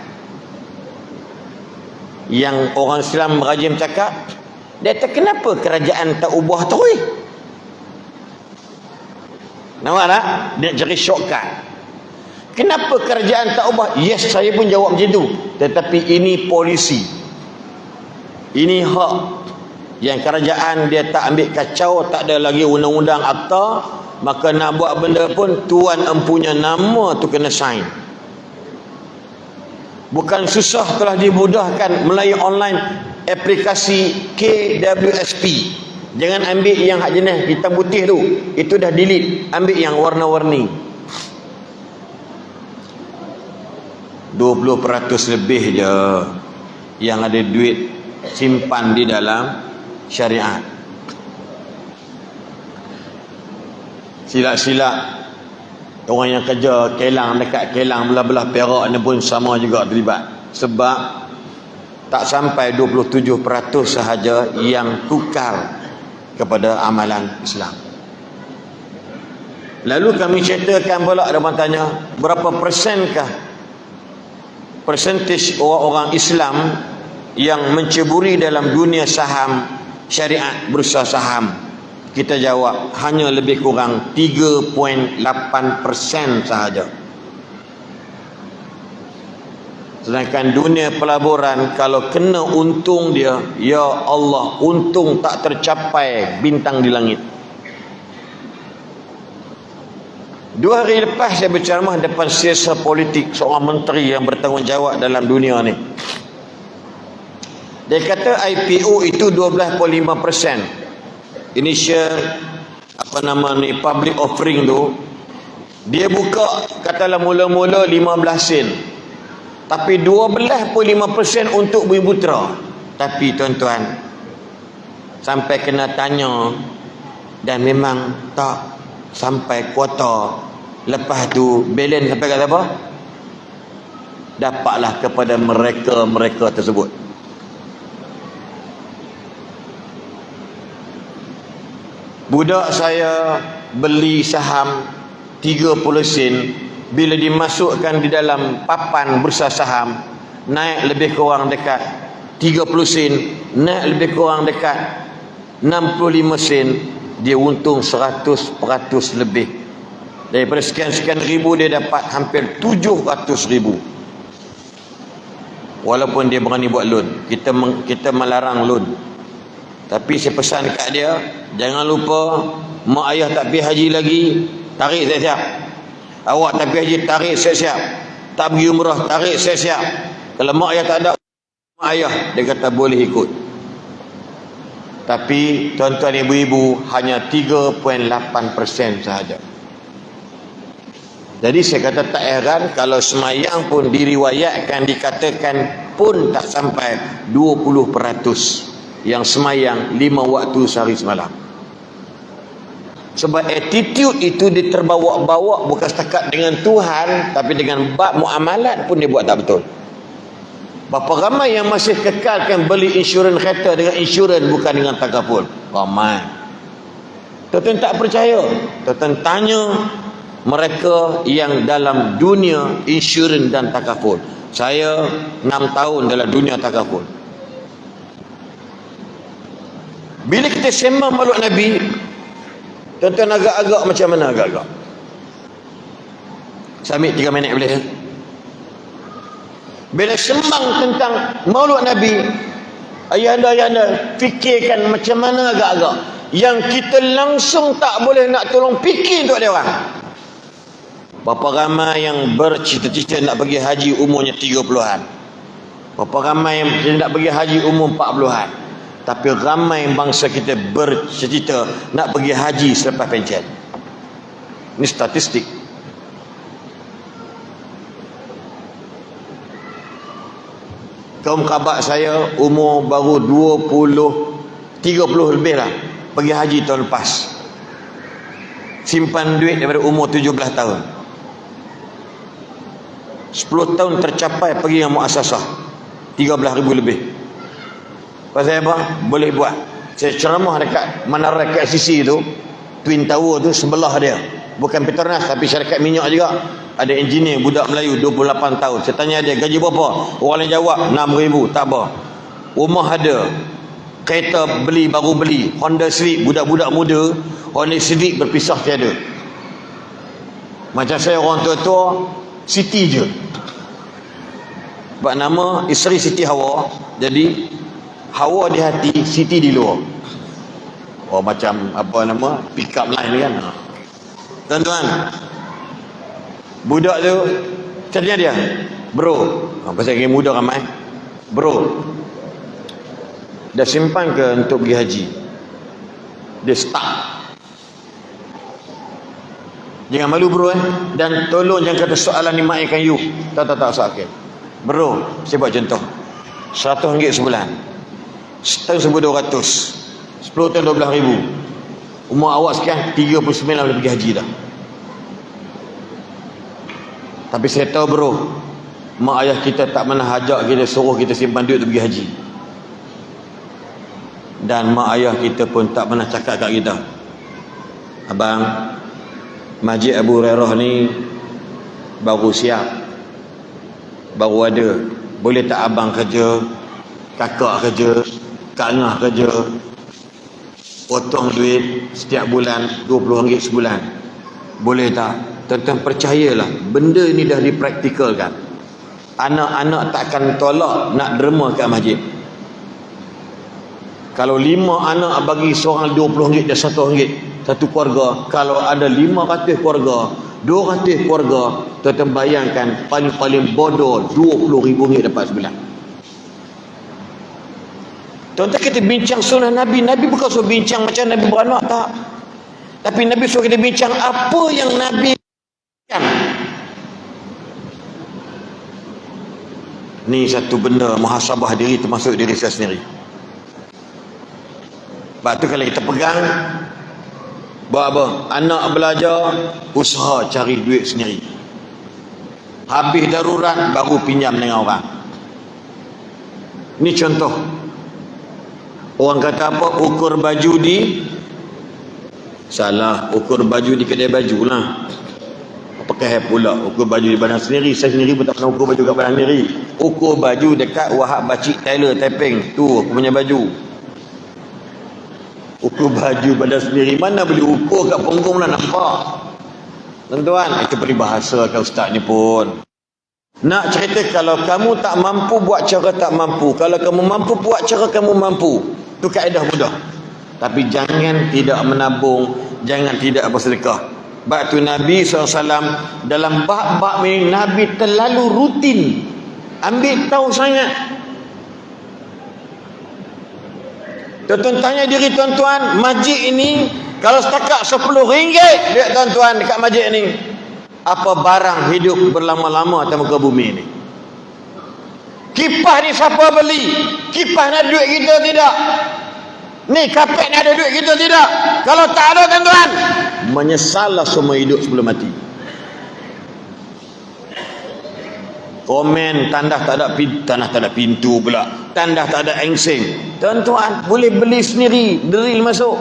Yang orang Islam rajin cakap, dia kata kenapa kerajaan tak ubah terus? Nampak tak? Dia cari shortcut. Kenapa kerajaan tak ubah? Yes, saya pun jawab macam tu. Tetapi ini polisi, ini hak yang kerajaan dia tak ambil kacau. Tak ada lagi undang-undang akta, maka nak buat benda pun tuan empunya nama tu kena sign. Bukan susah, telah dimudahkan melalui online aplikasi KWSP. Jangan ambil yang hak jenis hitam putih tu, itu dah delete. Ambil yang warna-warni. 20% lebih je yang ada duit simpan di dalam syariat. Silap-silap orang yang kerja Kelang, dekat Kelang belah-belah Perak ni pun sama juga terlibat. Sebab tak sampai 27% sahaja yang tukar kepada amalan Islam. Lalu kami ceritakan pula, ada orang tanya, berapa persenkah persentage orang-orang Islam yang menceburi dalam dunia saham syariat, bursa saham? Kita jawab, hanya lebih kurang 3.8% sahaja. Sedangkan dunia pelaburan, kalau kena untung dia, ya Allah, untung tak tercapai bintang di langit. 2 hari lepas saya berceramah depan siasat politik seorang menteri yang bertanggungjawab dalam dunia ni. Dia kata IPO itu 12.5%. Initial public offering tu, dia buka katalah mula-mula 15 sen, tapi 12.5% untuk Bumiputera. Tapi tuan-tuan, sampai kena tanya, dan memang tak sampai kuota. Lepas tu balance sampai kat apa? Dapatlah kepada mereka tersebut. Budak saya beli saham 30 sen, bila dimasukkan di dalam papan bursa saham, naik lebih kurang dekat 30 sen, naik lebih kurang dekat 65 sen, dia untung 100% lebih. Daripada sekian-sekian ribu, dia dapat hampir 700 ribu. Walaupun dia berani buat loan, kita melarang loan. Tapi saya pesan dekat dia, jangan lupa, mak ayah tak pergi haji lagi, tarik siap-siap. Awak tak pergi haji, tarik siap-siap. Tak pergi umrah, tarik siap-siap. Kalau mak ayah tak ada, mak ayah, dia kata boleh ikut. Tapi tuan-tuan ibu-ibu, hanya 3.8% sahaja. Jadi saya kata tak heran kalau semayang pun diriwayatkan, dikatakan pun tak sampai 20% yang semayang 5 waktu sehari semalam. Sebab attitude itu diterbawa-bawa bukan setakat dengan Tuhan, tapi dengan bab muamalat pun dia buat tak betul. Berapa ramai yang masih kekalkan beli insurans kereta dengan insurans, bukan dengan takaful? Ramai. Tuan-tuan tak percaya, tuan-tuan tanya mereka yang dalam dunia insurans dan takaful. Saya 6 tahun dalam dunia takaful. Bila kita sembang makhluk Nabi, tuan-tuan agak-agak macam mana agak-agak? Saya ambil 3 minit boleh ya? Bila sembang tentang makhluk Nabi, ayah-anda fikirkan macam mana agak-agak yang kita langsung tak boleh nak tolong fikir untuk dia orang. Berapa ramai yang bercita-cita nak pergi haji umurnya 30-an. Berapa ramai yang nak pergi haji umur 40-an. Tapi ramai bangsa kita bercita-cita nak pergi haji selepas pencen. Ini statistik. Kaum khabat saya umur baru 30 lebih lah, pergi haji tahun lepas. Simpan duit daripada umur 17 tahun. 10 tahun tercapai pergi dengan muassasah 13,000 lebih. Pasal apa? Boleh buat. Saya ceramah dekat Menara KLCC tu, Twin Tower tu sebelah dia. Bukan Petronas tapi syarikat minyak juga. Ada engineer budak Melayu 28 tahun. Saya tanya dia, gaji berapa? Orang lain jawab 6,000. Tak apa. Rumah ada. Kereta baru beli. Honda Civic, budak-budak muda. Honda Civic berpisah tiada. Macam saya orang tua-tua, Siti je. Sebab nama isteri Siti Hawa. Jadi Hawa di hati, Siti di luar. Oh macam apa nama, pick up line kan. Tuan-tuan, budak tu tanya dia, bro, pasal lagi muda ramai, bro, dah simpan ke untuk pergi haji? Dia start. Jangan malu bro dan tolong jangan kata soalan ni mak ikan you. Tak soal okay. Bro, saya buat contoh, RM100 sebulan, setahun RM1,200, 10 tahun 12,000. Umur awak sekian 39 boleh pergi haji dah. Tapi saya tahu bro, mak ayah kita tak pernah ajak kita, suruh kita simpan duit untuk pergi haji. Dan mak ayah kita pun tak pernah cakap kat kita, abang, Masjid Abu Hurairah ni baru siap, baru ada, boleh tak abang kerja, kakak kerja, Kak Ngah kerja, potong duit setiap bulan RM20 sebulan, boleh tak? Tuan-tuan percayalah, benda ni dah dipraktikalkan. Anak-anak takkan tolak nak derma kat masjid. Kalau 5 anak bagi seorang RM20 dan RM1, satu keluarga. Kalau ada 500 keluarga, 200 keluarga, tuan-tuan bayangkan paling-paling bodoh RM20,000 dapat sebulan. Tuan-tuan kita bincang sunnah Nabi. Nabi bukan suruh bincang macam Nabi beranak, tak. Tapi Nabi suruh kita bincang apa yang Nabi kan. Ni satu benda muhasabah diri, termasuk diri saya sendiri. Sebab tu kalau kita pegang, buat apa? Anak belajar, usaha cari duit sendiri. Habis darurat baru pinjam dengan orang. Ni contoh. Orang kata apa? Ukur baju di, salah, ukur baju di kedai baju lah. Pakai pula ukur baju di badan sendiri. Saya sendiri pun tak pernah ukur baju kat badan sendiri. Ukur baju dekat Wahab Bacik Tailor Taiping. Tu aku punya baju. Ukur baju badan sendiri, mana boleh ukur kat punggung lah nampak. Tuan-tuan, itu peribahasa kat ustaz ni pun. Nak cerita kalau kamu tak mampu buat cara tak mampu, kalau kamu mampu buat cara kamu mampu. Itu kaedah mudah. Tapi jangan tidak menabung, jangan tidak bersedekah. Sebab tu Nabi SAW dalam bab-bab ini Nabi terlalu rutin ambil tahu sangat. Tuan-tuan tanya diri tuan-tuan, masjid ini kalau setakat RM10 lihat tuan-tuan dekat masjid ini, apa barang hidup berlama-lama atas muka bumi ini? Kipas ni siapa beli? Kipas ni ada duit kita tidak? Ni kapet ni ada duit kita tidak? Kalau tak ada tuan-tuan, menyesallah semua hidup sebelum mati. Komen tandas tak ada pintu pula, tandas tak ada engseng. Tuan-tuan boleh beli sendiri, drill masuk.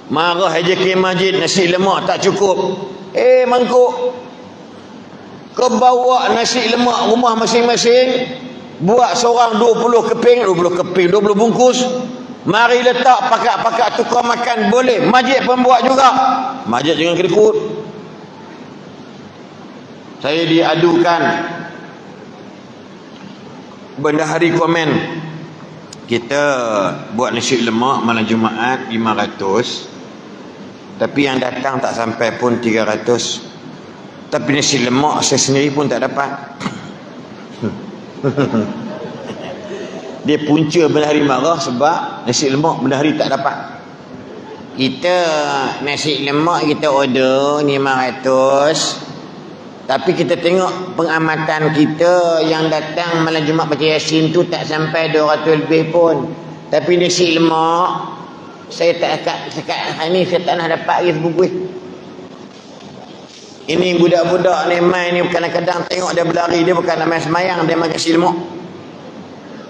Marah HJK masjid, nasi lemak tak cukup. Mangkuk, kau bawa nasi lemak rumah masing-masing, buat seorang 20 keping, 20 bungkus, mari letak pakat-pakat tukar makan, boleh. Masjid pun buat juga. Masjid jangan kedekut. Saya diadukan, bendahari komen, kita buat nasi lemak malam Jumaat 500, tapi yang datang tak sampai pun 300. Tapi nasi lemak saya sendiri pun tak dapat. Dia punca bendahari marah sebab nasi lemak bendahari tak dapat. Kita nasi lemak kita order 500, tapi kita tengok pengamatan kita yang datang malam Jumaat baca Yasin tu tak sampai 200 lebih pun. Tapi nasi lemak saya tak sekat ni saya tak nak dapat lagi sebungkus. Ini budak-budak ni main ni kadang-kadang tengok dia berlari, dia bukan nak main semayang, dia makan nasi lemak.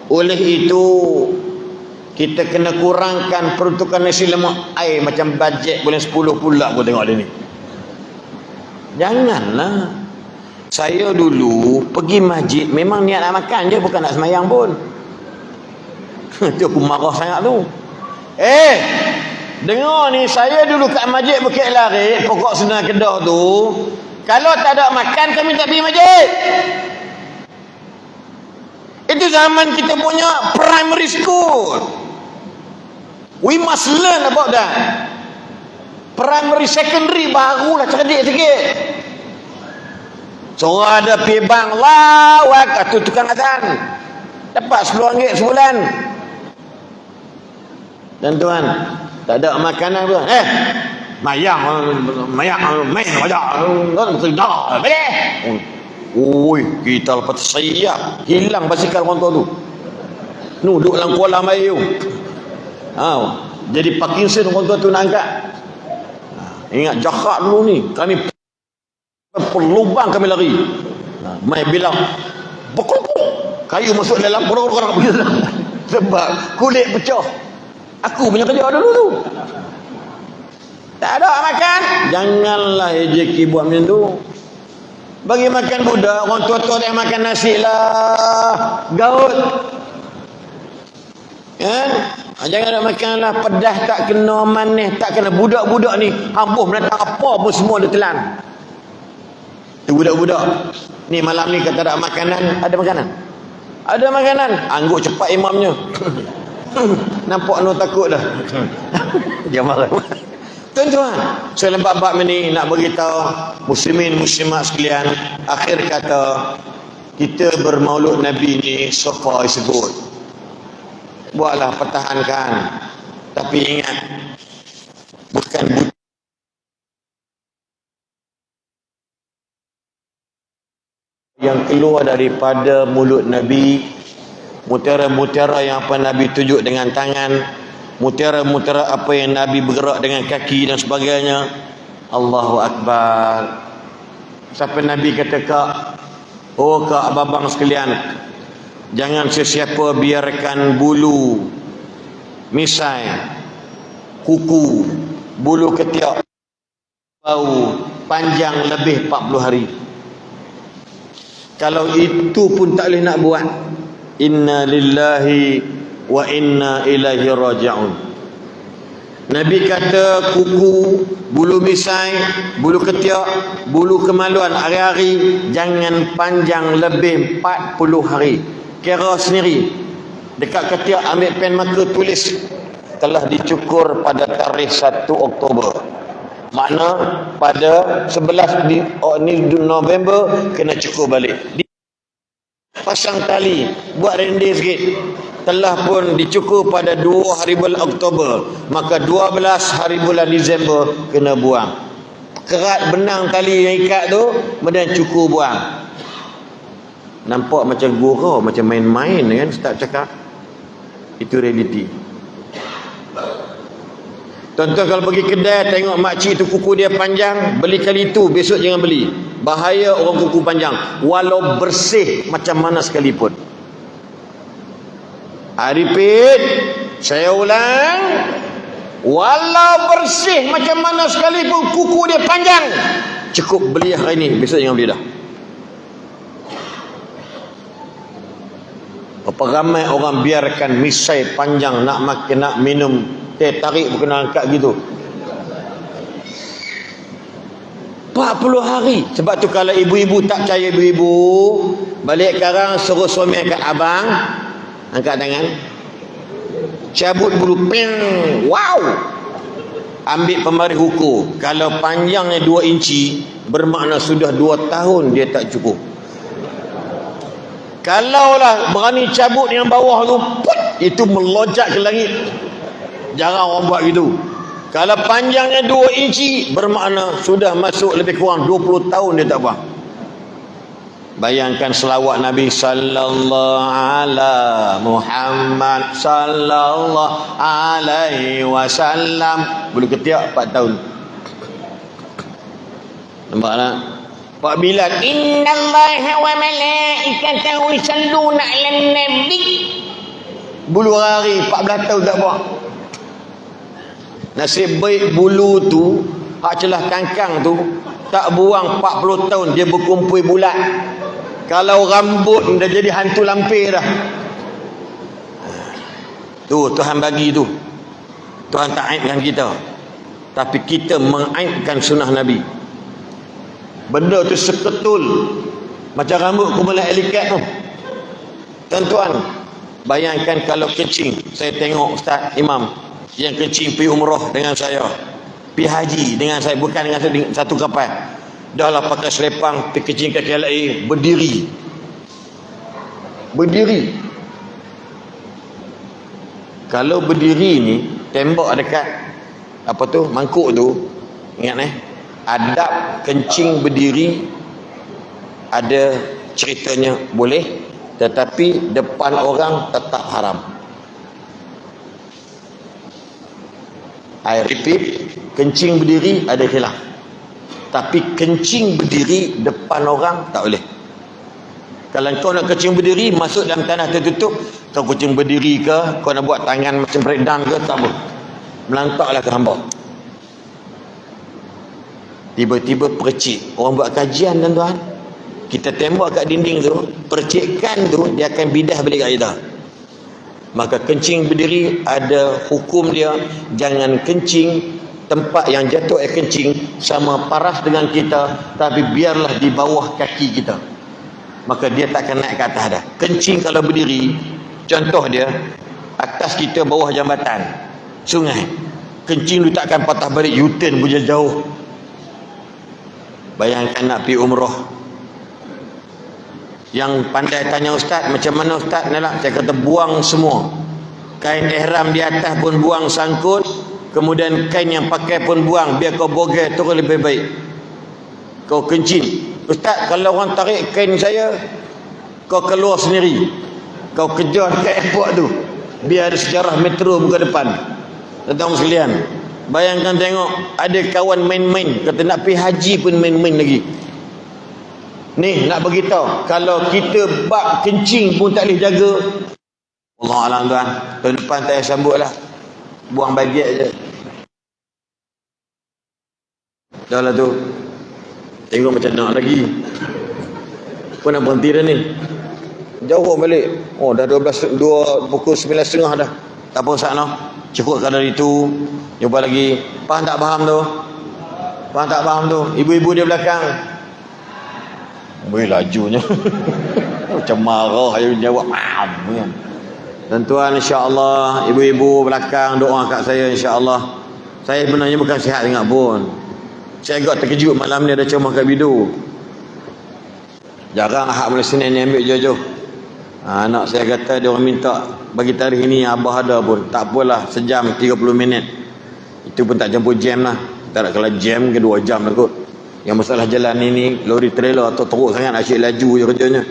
Oleh itu kita kena kurangkan peruntukan nasi lemak. Macam bajet bulan 10 pula aku tengok dia ni. Janganlah. Saya dulu pergi masjid memang niat nak makan je, bukan nak semayang pun. Tu aku marah sangat tu. Dengar ni, saya dulu kat masjid Bukit Larik, pokok Senang Kedah tu, kalau tak ada makan kami tak pergi masjid. Itu zaman kita punya primary school. We must learn about that. Primary, secondary barulah cerdik sikit. Seorang ada pergi bank, lawak, tu tukang azan, dapat RM10 sebulan. Dan tuan, tak ada makanan pun. Mayang main aja. Tidak. Boleh. Oi, kita lepas siap. Hilang basikal orang tua tu. Duduk dalam kolam air tu. Jadi Parkinson orang tua tu nak angkat. Ingat jahat dulu ni. Kami perlubang kami lari. Mai bilang pukul kayu masuk dalam korang sebab kulit pecah. Aku punya kerja dulu tu. Tak ada makan, janganlah HJK buat macam tu. Bagi makan budak, orang tua-tua dia makan nasi lah, gaut. Jangan nak makan lah, pedas tak kena, manis tak kena. Budak-budak ni hambuh mendatang apa pun semua dia telan. Budak-budak ni malam ni kata ada makanan. Ada makanan? Ada makanan. Angguk cepat imamnya. Nampak nu takut dah. Dia marah. Tuan-tuan, saya bab-bab ni nak beritahu muslimin muslimat sekalian, akhir kata kita bermaulud Nabi ni so far is good. Buatlah, pertahankan. Tapi ingat, bukan yang keluar daripada mulut Nabi, mutiara-mutiara yang apa Nabi tunjuk dengan tangan, mutiara-mutiara apa yang Nabi bergerak dengan kaki dan sebagainya. Allahu Akbar. Sampai Nabi kata, kak abang sekalian, jangan sesiapa biarkan bulu misai, kuku, bulu ketiak, bau panjang lebih 40 hari. Kalau itu pun tak boleh nak buat, inna lillahi wa inna ilaihi raji'un. Nabi kata kuku, bulu misai, bulu ketiak, bulu kemaluan hari-hari jangan panjang lebih 40 hari. Kira sendiri. Dekat ketiak ambil pen marker tulis telah dicukur pada tarikh 1 Oktober. Makna pada 11 November kena cukur balik. Pasang tali, buat rendah sikit. Telah pun dicukur pada 2 hari bulan Oktober, maka 12 hari bulan Disember kena buang. Kerat benang tali yang ikat tu, kemudian cukur buang. Nampak macam gurau, macam main-main kan Ustaz cakap. Itu realiti. Tuan-tuan kalau pergi kedai tengok makcik tu kuku dia panjang, beli kali tu, besok jangan beli. Bahaya orang kuku panjang, walau bersih macam mana sekalipun. I repeat, saya ulang, Walau bersih macam mana sekalipun kuku dia panjang, cukup beli hari ni, besok jangan beli dah. Berapa ramai orang biarkan misai panjang, nak makan, nak minum teh tarik bukan angkat gitu. 40 hari. Sebab tu kalau ibu-ibu tak percaya, ibu-ibu balik sekarang suruh suami angkat abang, angkat tangan, cabut bulu, ping, wow, ambil pemari hukum. Kalau panjangnya 2 inci, bermakna sudah 2 tahun dia tak cukup. Kalaulah berani cabut yang bawah tu, put, itu meloncat ke langit. Jarang orang buat gitu. Kalau panjangnya 2 inci, bermakna sudah masuk lebih kurang 20 tahun dia tak buat. Bayangkan selawat Nabi sallallahu ala Muhammad sallallahu alaihi wasallam, bulu ketiak 4 tahun. Nampak tak? Pak Bilal, innallaha wa malaikatahu yusalluna 'alan nabi, bulu hari 14 tahun tak buat. Nasib baik bulu tu, hak celah kangkang tu tak buang 40 tahun, dia berkumpul bulat. Kalau rambut dah jadi hantu lampir dah. Tu Tuhan bagi tu. Tuhan tak aibkan kita, tapi kita mengaibkan sunnah Nabi. Benda tu seketul macam rambut kumpulan elikat tu. Tuan-tuan, bayangkan kalau kencing. Saya tengok Ustaz Imam yang kencing pergi umrah dengan saya, pergi haji dengan saya, bukan dengan saya satu kapal. Dah lah pakai selepang, pergi kencing kaki air, berdiri. Berdiri. Kalau berdiri ni, tembok dekat apa tu, mangkuk tu, ingat adab kencing berdiri ada ceritanya boleh, tetapi depan orang tetap haram. I repeat, kencing berdiri ada khilaf, tapi kencing berdiri depan orang tak boleh. Kalau kau nak kencing berdiri masuk dalam tanah tertutup, kau kencing berdiri ke, kau nak buat tangan macam breakdown ke, tak boleh. Melantaklah ke hamba. Tiba-tiba percik. Orang buat kajian, tuan-tuan, kita tembak kat dinding tu, percikan tu dia akan bidah balik kat kita. Maka kencing berdiri ada hukum dia. Jangan kencing tempat yang jatuh air kencing sama paras dengan kita, tapi biarlah di bawah kaki kita, maka dia tak akan naik ke atas dah. Kencing kalau berdiri, contoh dia atas kita, bawah jambatan sungai, kencing tu tak akan patah balik, U-turn punya jauh. Bayangkan nak pergi umrah, yang pandai tanya Ustaz, macam mana Ustaz nak? Saya kata buang semua. Kain ihram di atas pun buang, sangkut. Kemudian kain yang pakai pun buang, biar kau bogel, terus lebih baik. Kau kencing. Ustaz, kalau orang tarik kain saya, kau keluar sendiri, kau kejar dekat airport tu, biar ada sejarah metro muka depan. Tuan-tuan sekalian, bayangkan tengok, ada kawan main-main, kata nak pergi haji pun main-main lagi. Ni nak beritahu, kalau kita bab kencing pun tak boleh jaga. Allah alam tuan, tahun depan tak payah sambut lah, buang baget je. Dah lah tu, tengok macam nak lagi. Kau nak berhenti dah ni, jauh balik. Oh dah 12, pukul 9.30 dah. Tak apa Ustaz noh, cukup kadar itu. Jumpa lagi. Faham tak faham tu? Faham tak faham tu? Ibu-ibu di belakang, boleh lajunya. Macam marah ayo jawab maaf kan. Tuan-tuan, insya-Allah ibu-ibu belakang doa kat saya, insya-Allah. Saya sebenarnya bukan sihat sangat pun. Saya agak terkejut malam ni ada ceramah kat Bidu. Jarang Ahad mula Senin ni ambil jauh-jauh. Anak saya kata dia orang minta bagi tarikh ini, abah ada pun. Tak apalah, sejam 30 minit. Itu pun tak campur jam lah. Tak nak kalau jam ke 2 jam lah kot. Yang masalah jalan ini, lori trailer atau teruk sangat, asyik laju je kerjanya.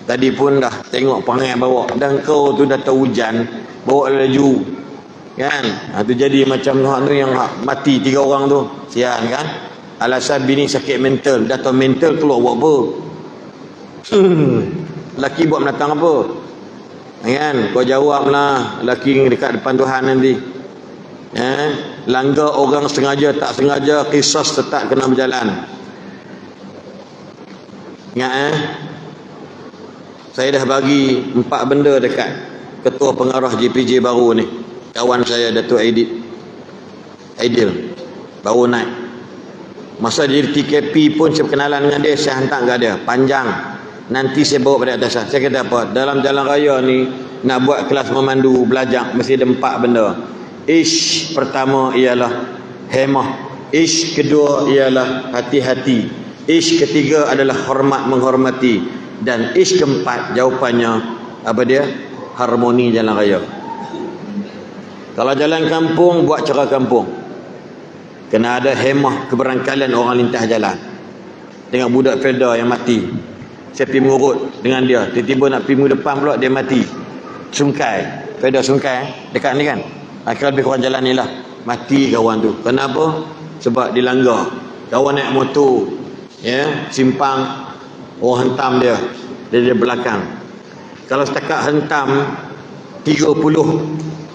Tadi pun dah tengok perangai bawa, dan kau tu dah tahu hujan, bawa laju kan. Tu jadi macam tu yang mati 3 orang tu, sian kan. Alasan bini sakit mental, dah tahu mental keluar buat apa. Laki buat menatang apa kan. Kau jawab lah, laki dekat depan Tuhan nanti Langgar orang sengaja tak sengaja, qisas tetap kena berjalan. Ingat saya dah bagi 4 benda dekat ketua pengarah JPJ baru ni, kawan saya Datuk Aidil baru naik. Masa dia TKP pun saya berkenalan dengan dia, saya hantar ke dia panjang, nanti saya bawa pada atas. Saya kata apa, dalam jalan raya ni nak buat kelas memandu belajar mesti ada 4 benda. Ish pertama ialah hemah, ish kedua ialah hati-hati, ish ketiga adalah hormat menghormati, dan ish keempat jawapannya apa dia? Harmoni jalan raya. Kalau jalan kampung, buat cara kampung. Kena ada hemah keberangkalan orang lintas jalan. Tengok budak Felda yang mati, saya pergi mengurut dengan dia, tiba-tiba nak pergi minggu depan pula dia mati. Sungkai, Felda Sungkai dekat ni kan, akhirnya lebih kurang jalan ni lah, mati kawan tu. Kenapa? Sebab dilanggar. Kawan naik motor, simpang, orang hentam dia dari belakang. Kalau setakat hentam 30,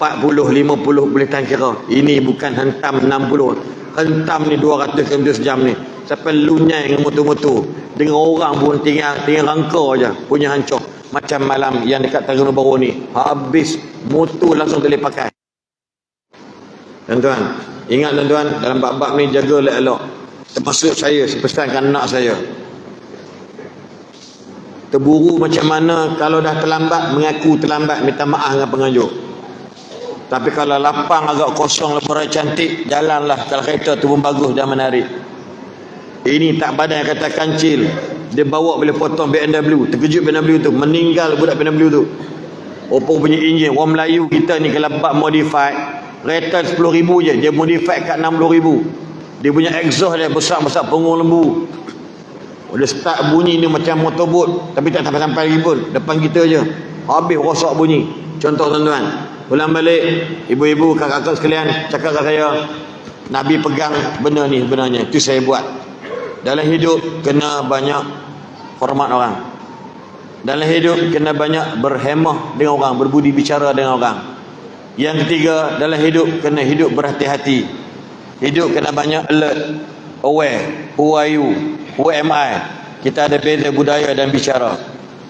40, 50 boleh tahan kira. Ini bukan hentam 60. Hentam ni 200 km sejam ni. Sampai lunyai dengan motor-motor. Dengan orang pun tinggal rangka je, punya hancur. Macam malam yang dekat Terengganu Baru ni, habis motor langsung tak boleh pakai. Tuan-tuan, ingat tuan-tuan, dalam bab-bab ni jaga elok-elok. Termasuk saya pesankan anak saya, terburu macam mana kalau dah terlambat, mengaku terlambat, minta maaf dengan penganjur. Tapi kalau lapang agak kosong, lebaran cantik, jalanlah. Kalau kereta tu pun bagus dan menarik. Ini tak badan yang kata kancil, dia bawa boleh potong BMW, terkejut BMW tu, meninggal budak BMW tu. Oppo punya enjin. Orang Melayu kita ni kalau bab modified, kereta 10,000 je, dia modified kat 60,000. Dia punya exhaust dia besar-besar punggung lembu. Dia start bunyi ni macam motorbot, tapi tak sampai-sampai lagi pun, depan kita je habis rosak bunyi. Contoh tuan-tuan, ulang balik, ibu-ibu, kakak-kakak sekalian, cakap kat saya, Nabi pegang benda ni sebenarnya, itu saya buat. Dalam hidup kena banyak hormat orang. Dalam hidup kena banyak berhemah dengan orang, berbudi bicara dengan orang. Yang ketiga, dalam hidup kena hidup berhati-hati. Hidup kena banyak alert, aware. Who are you? Who am I? Kita ada beza budaya dan bicara.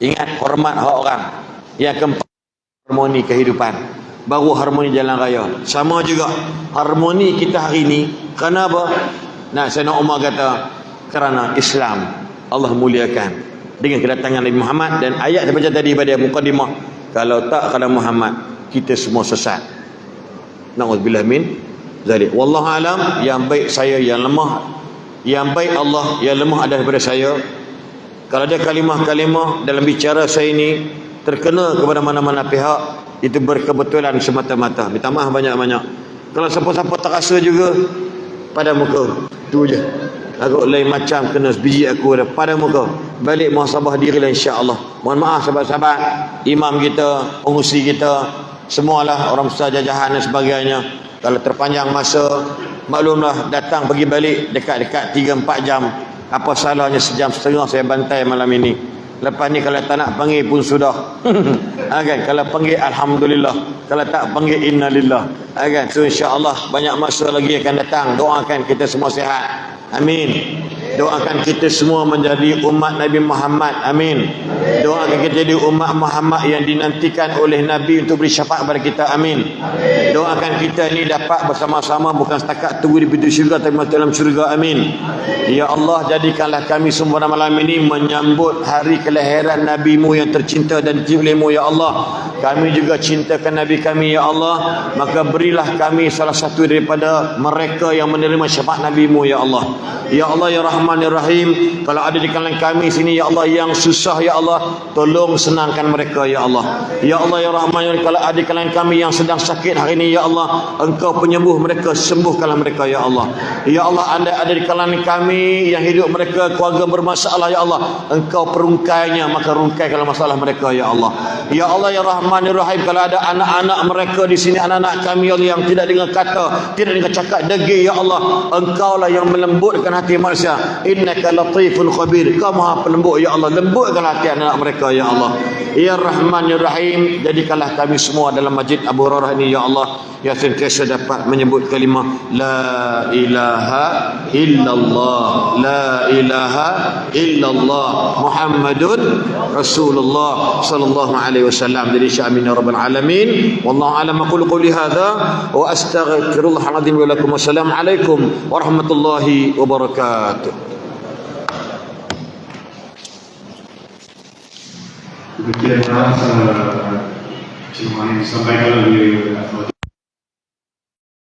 Ingat, hormat hak orang. Yang keempat, harmoni kehidupan. Baru harmoni jalan raya. Sama juga harmoni kita hari ni. Kenapa? Nah, Sayyidina Umar kata, kerana Islam Allah muliakan dengan kedatangan Nabi Muhammad. Dan ayat saya baca tadi pada mukadimah, kalau tak kerana Muhammad, kita semua sesat. Na'udzubillah min zalik. Wallahu alam. Yang baik saya yang lemah, yang baik Allah yang lemah ada daripada saya. Kalau ada kalimah-kalimah dalam bicara saya ini terkena kepada mana-mana pihak, itu berkebetulan semata-mata. Minta maaf banyak-banyak. Kalau siapa-siapa terasa juga, pada muka tu je. Agak lain macam kena sebiji aku ada pada muka. Balik muhasabah diri lah, insya-Allah. Mohon maaf sahabat-sahabat, imam kita, pengusi kita, semualah orang besar jajahan dan sebagainya. Kalau terpanjang masa, maklumlah, datang pergi balik dekat-dekat 3-4 jam. Apa salahnya sejam setengah saya bantai malam ini. Lepas ni kalau tak nak panggil pun sudah. Kan? Kalau panggil alhamdulillah, kalau tak panggil innalillah. Kan? So insya-Allah banyak masa lagi akan datang. Doakan kita semua sihat. Amin. Doakan kita semua menjadi umat Nabi Muhammad. Amin. Doakan kita jadi umat Muhammad yang dinantikan oleh Nabi untuk beri syafaat kepada kita. Amin. Doakan kita ni dapat bersama-sama, bukan setakat tunggu di pintu syurga, tapi masuk dalam syurga. Amin. Ya Allah, jadikanlah kami semua malam ini menyambut hari kelahiran Nabi-Mu yang tercinta dan dicintai-Mu, ya Allah. Kami juga cintakan Nabi kami, ya Allah. Maka berilah kami salah satu daripada mereka yang menerima syafaat Nabi-Mu, ya Allah. Ya Allah, ya Rahman, ya Rahim. Kalau ada di kalangan kami sini, ya Allah, yang susah, ya Allah, tolong senangkan mereka, ya Allah. Ya Allah, ya Rahman, ya Rahim. Kalau ada di kalangan kami yang sedang sakit hari ini, ya Allah, Engkau penyembuh mereka, sembuhkanlah mereka, ya Allah. Ya Allah, anda ada di kalangan kami yang hidup mereka keluarga bermasalah, ya Allah, Engkau perungkainya, maka rungkaikanlah masalah mereka, ya Allah. Ya Allah, ya Rahman, Rahmanir-Rahim. Kalau ada anak-anak mereka di sini, anak-anak kami ya Allah, yang tidak dengar kata, tidak dengar cakap degil ya Allah, Engkaulah yang melembutkan hati manusia. Innaka latiful khabir. Kau Maha pelembut ya Allah, lembutkan hati anak mereka ya Allah. Ya Rahman ya Rahim, jadikanlah kami semua dalam masjid Abu Hurairah ini ya Allah, yang sentiasa dapat menyebut kalimah la ilaha illallah, la ilaha illallah Muhammadun Rasulullah sallallahu alaihi wasallam. Jadi amin ya rabbal alamin. Wallahu a'lam. Aqulu qawli hadza wa astaghfirullah alazim wa lakum. Wassalamu alaikum warahmatullahi wabarakatuh. Demikianlah ceramah yang disampaikan oleh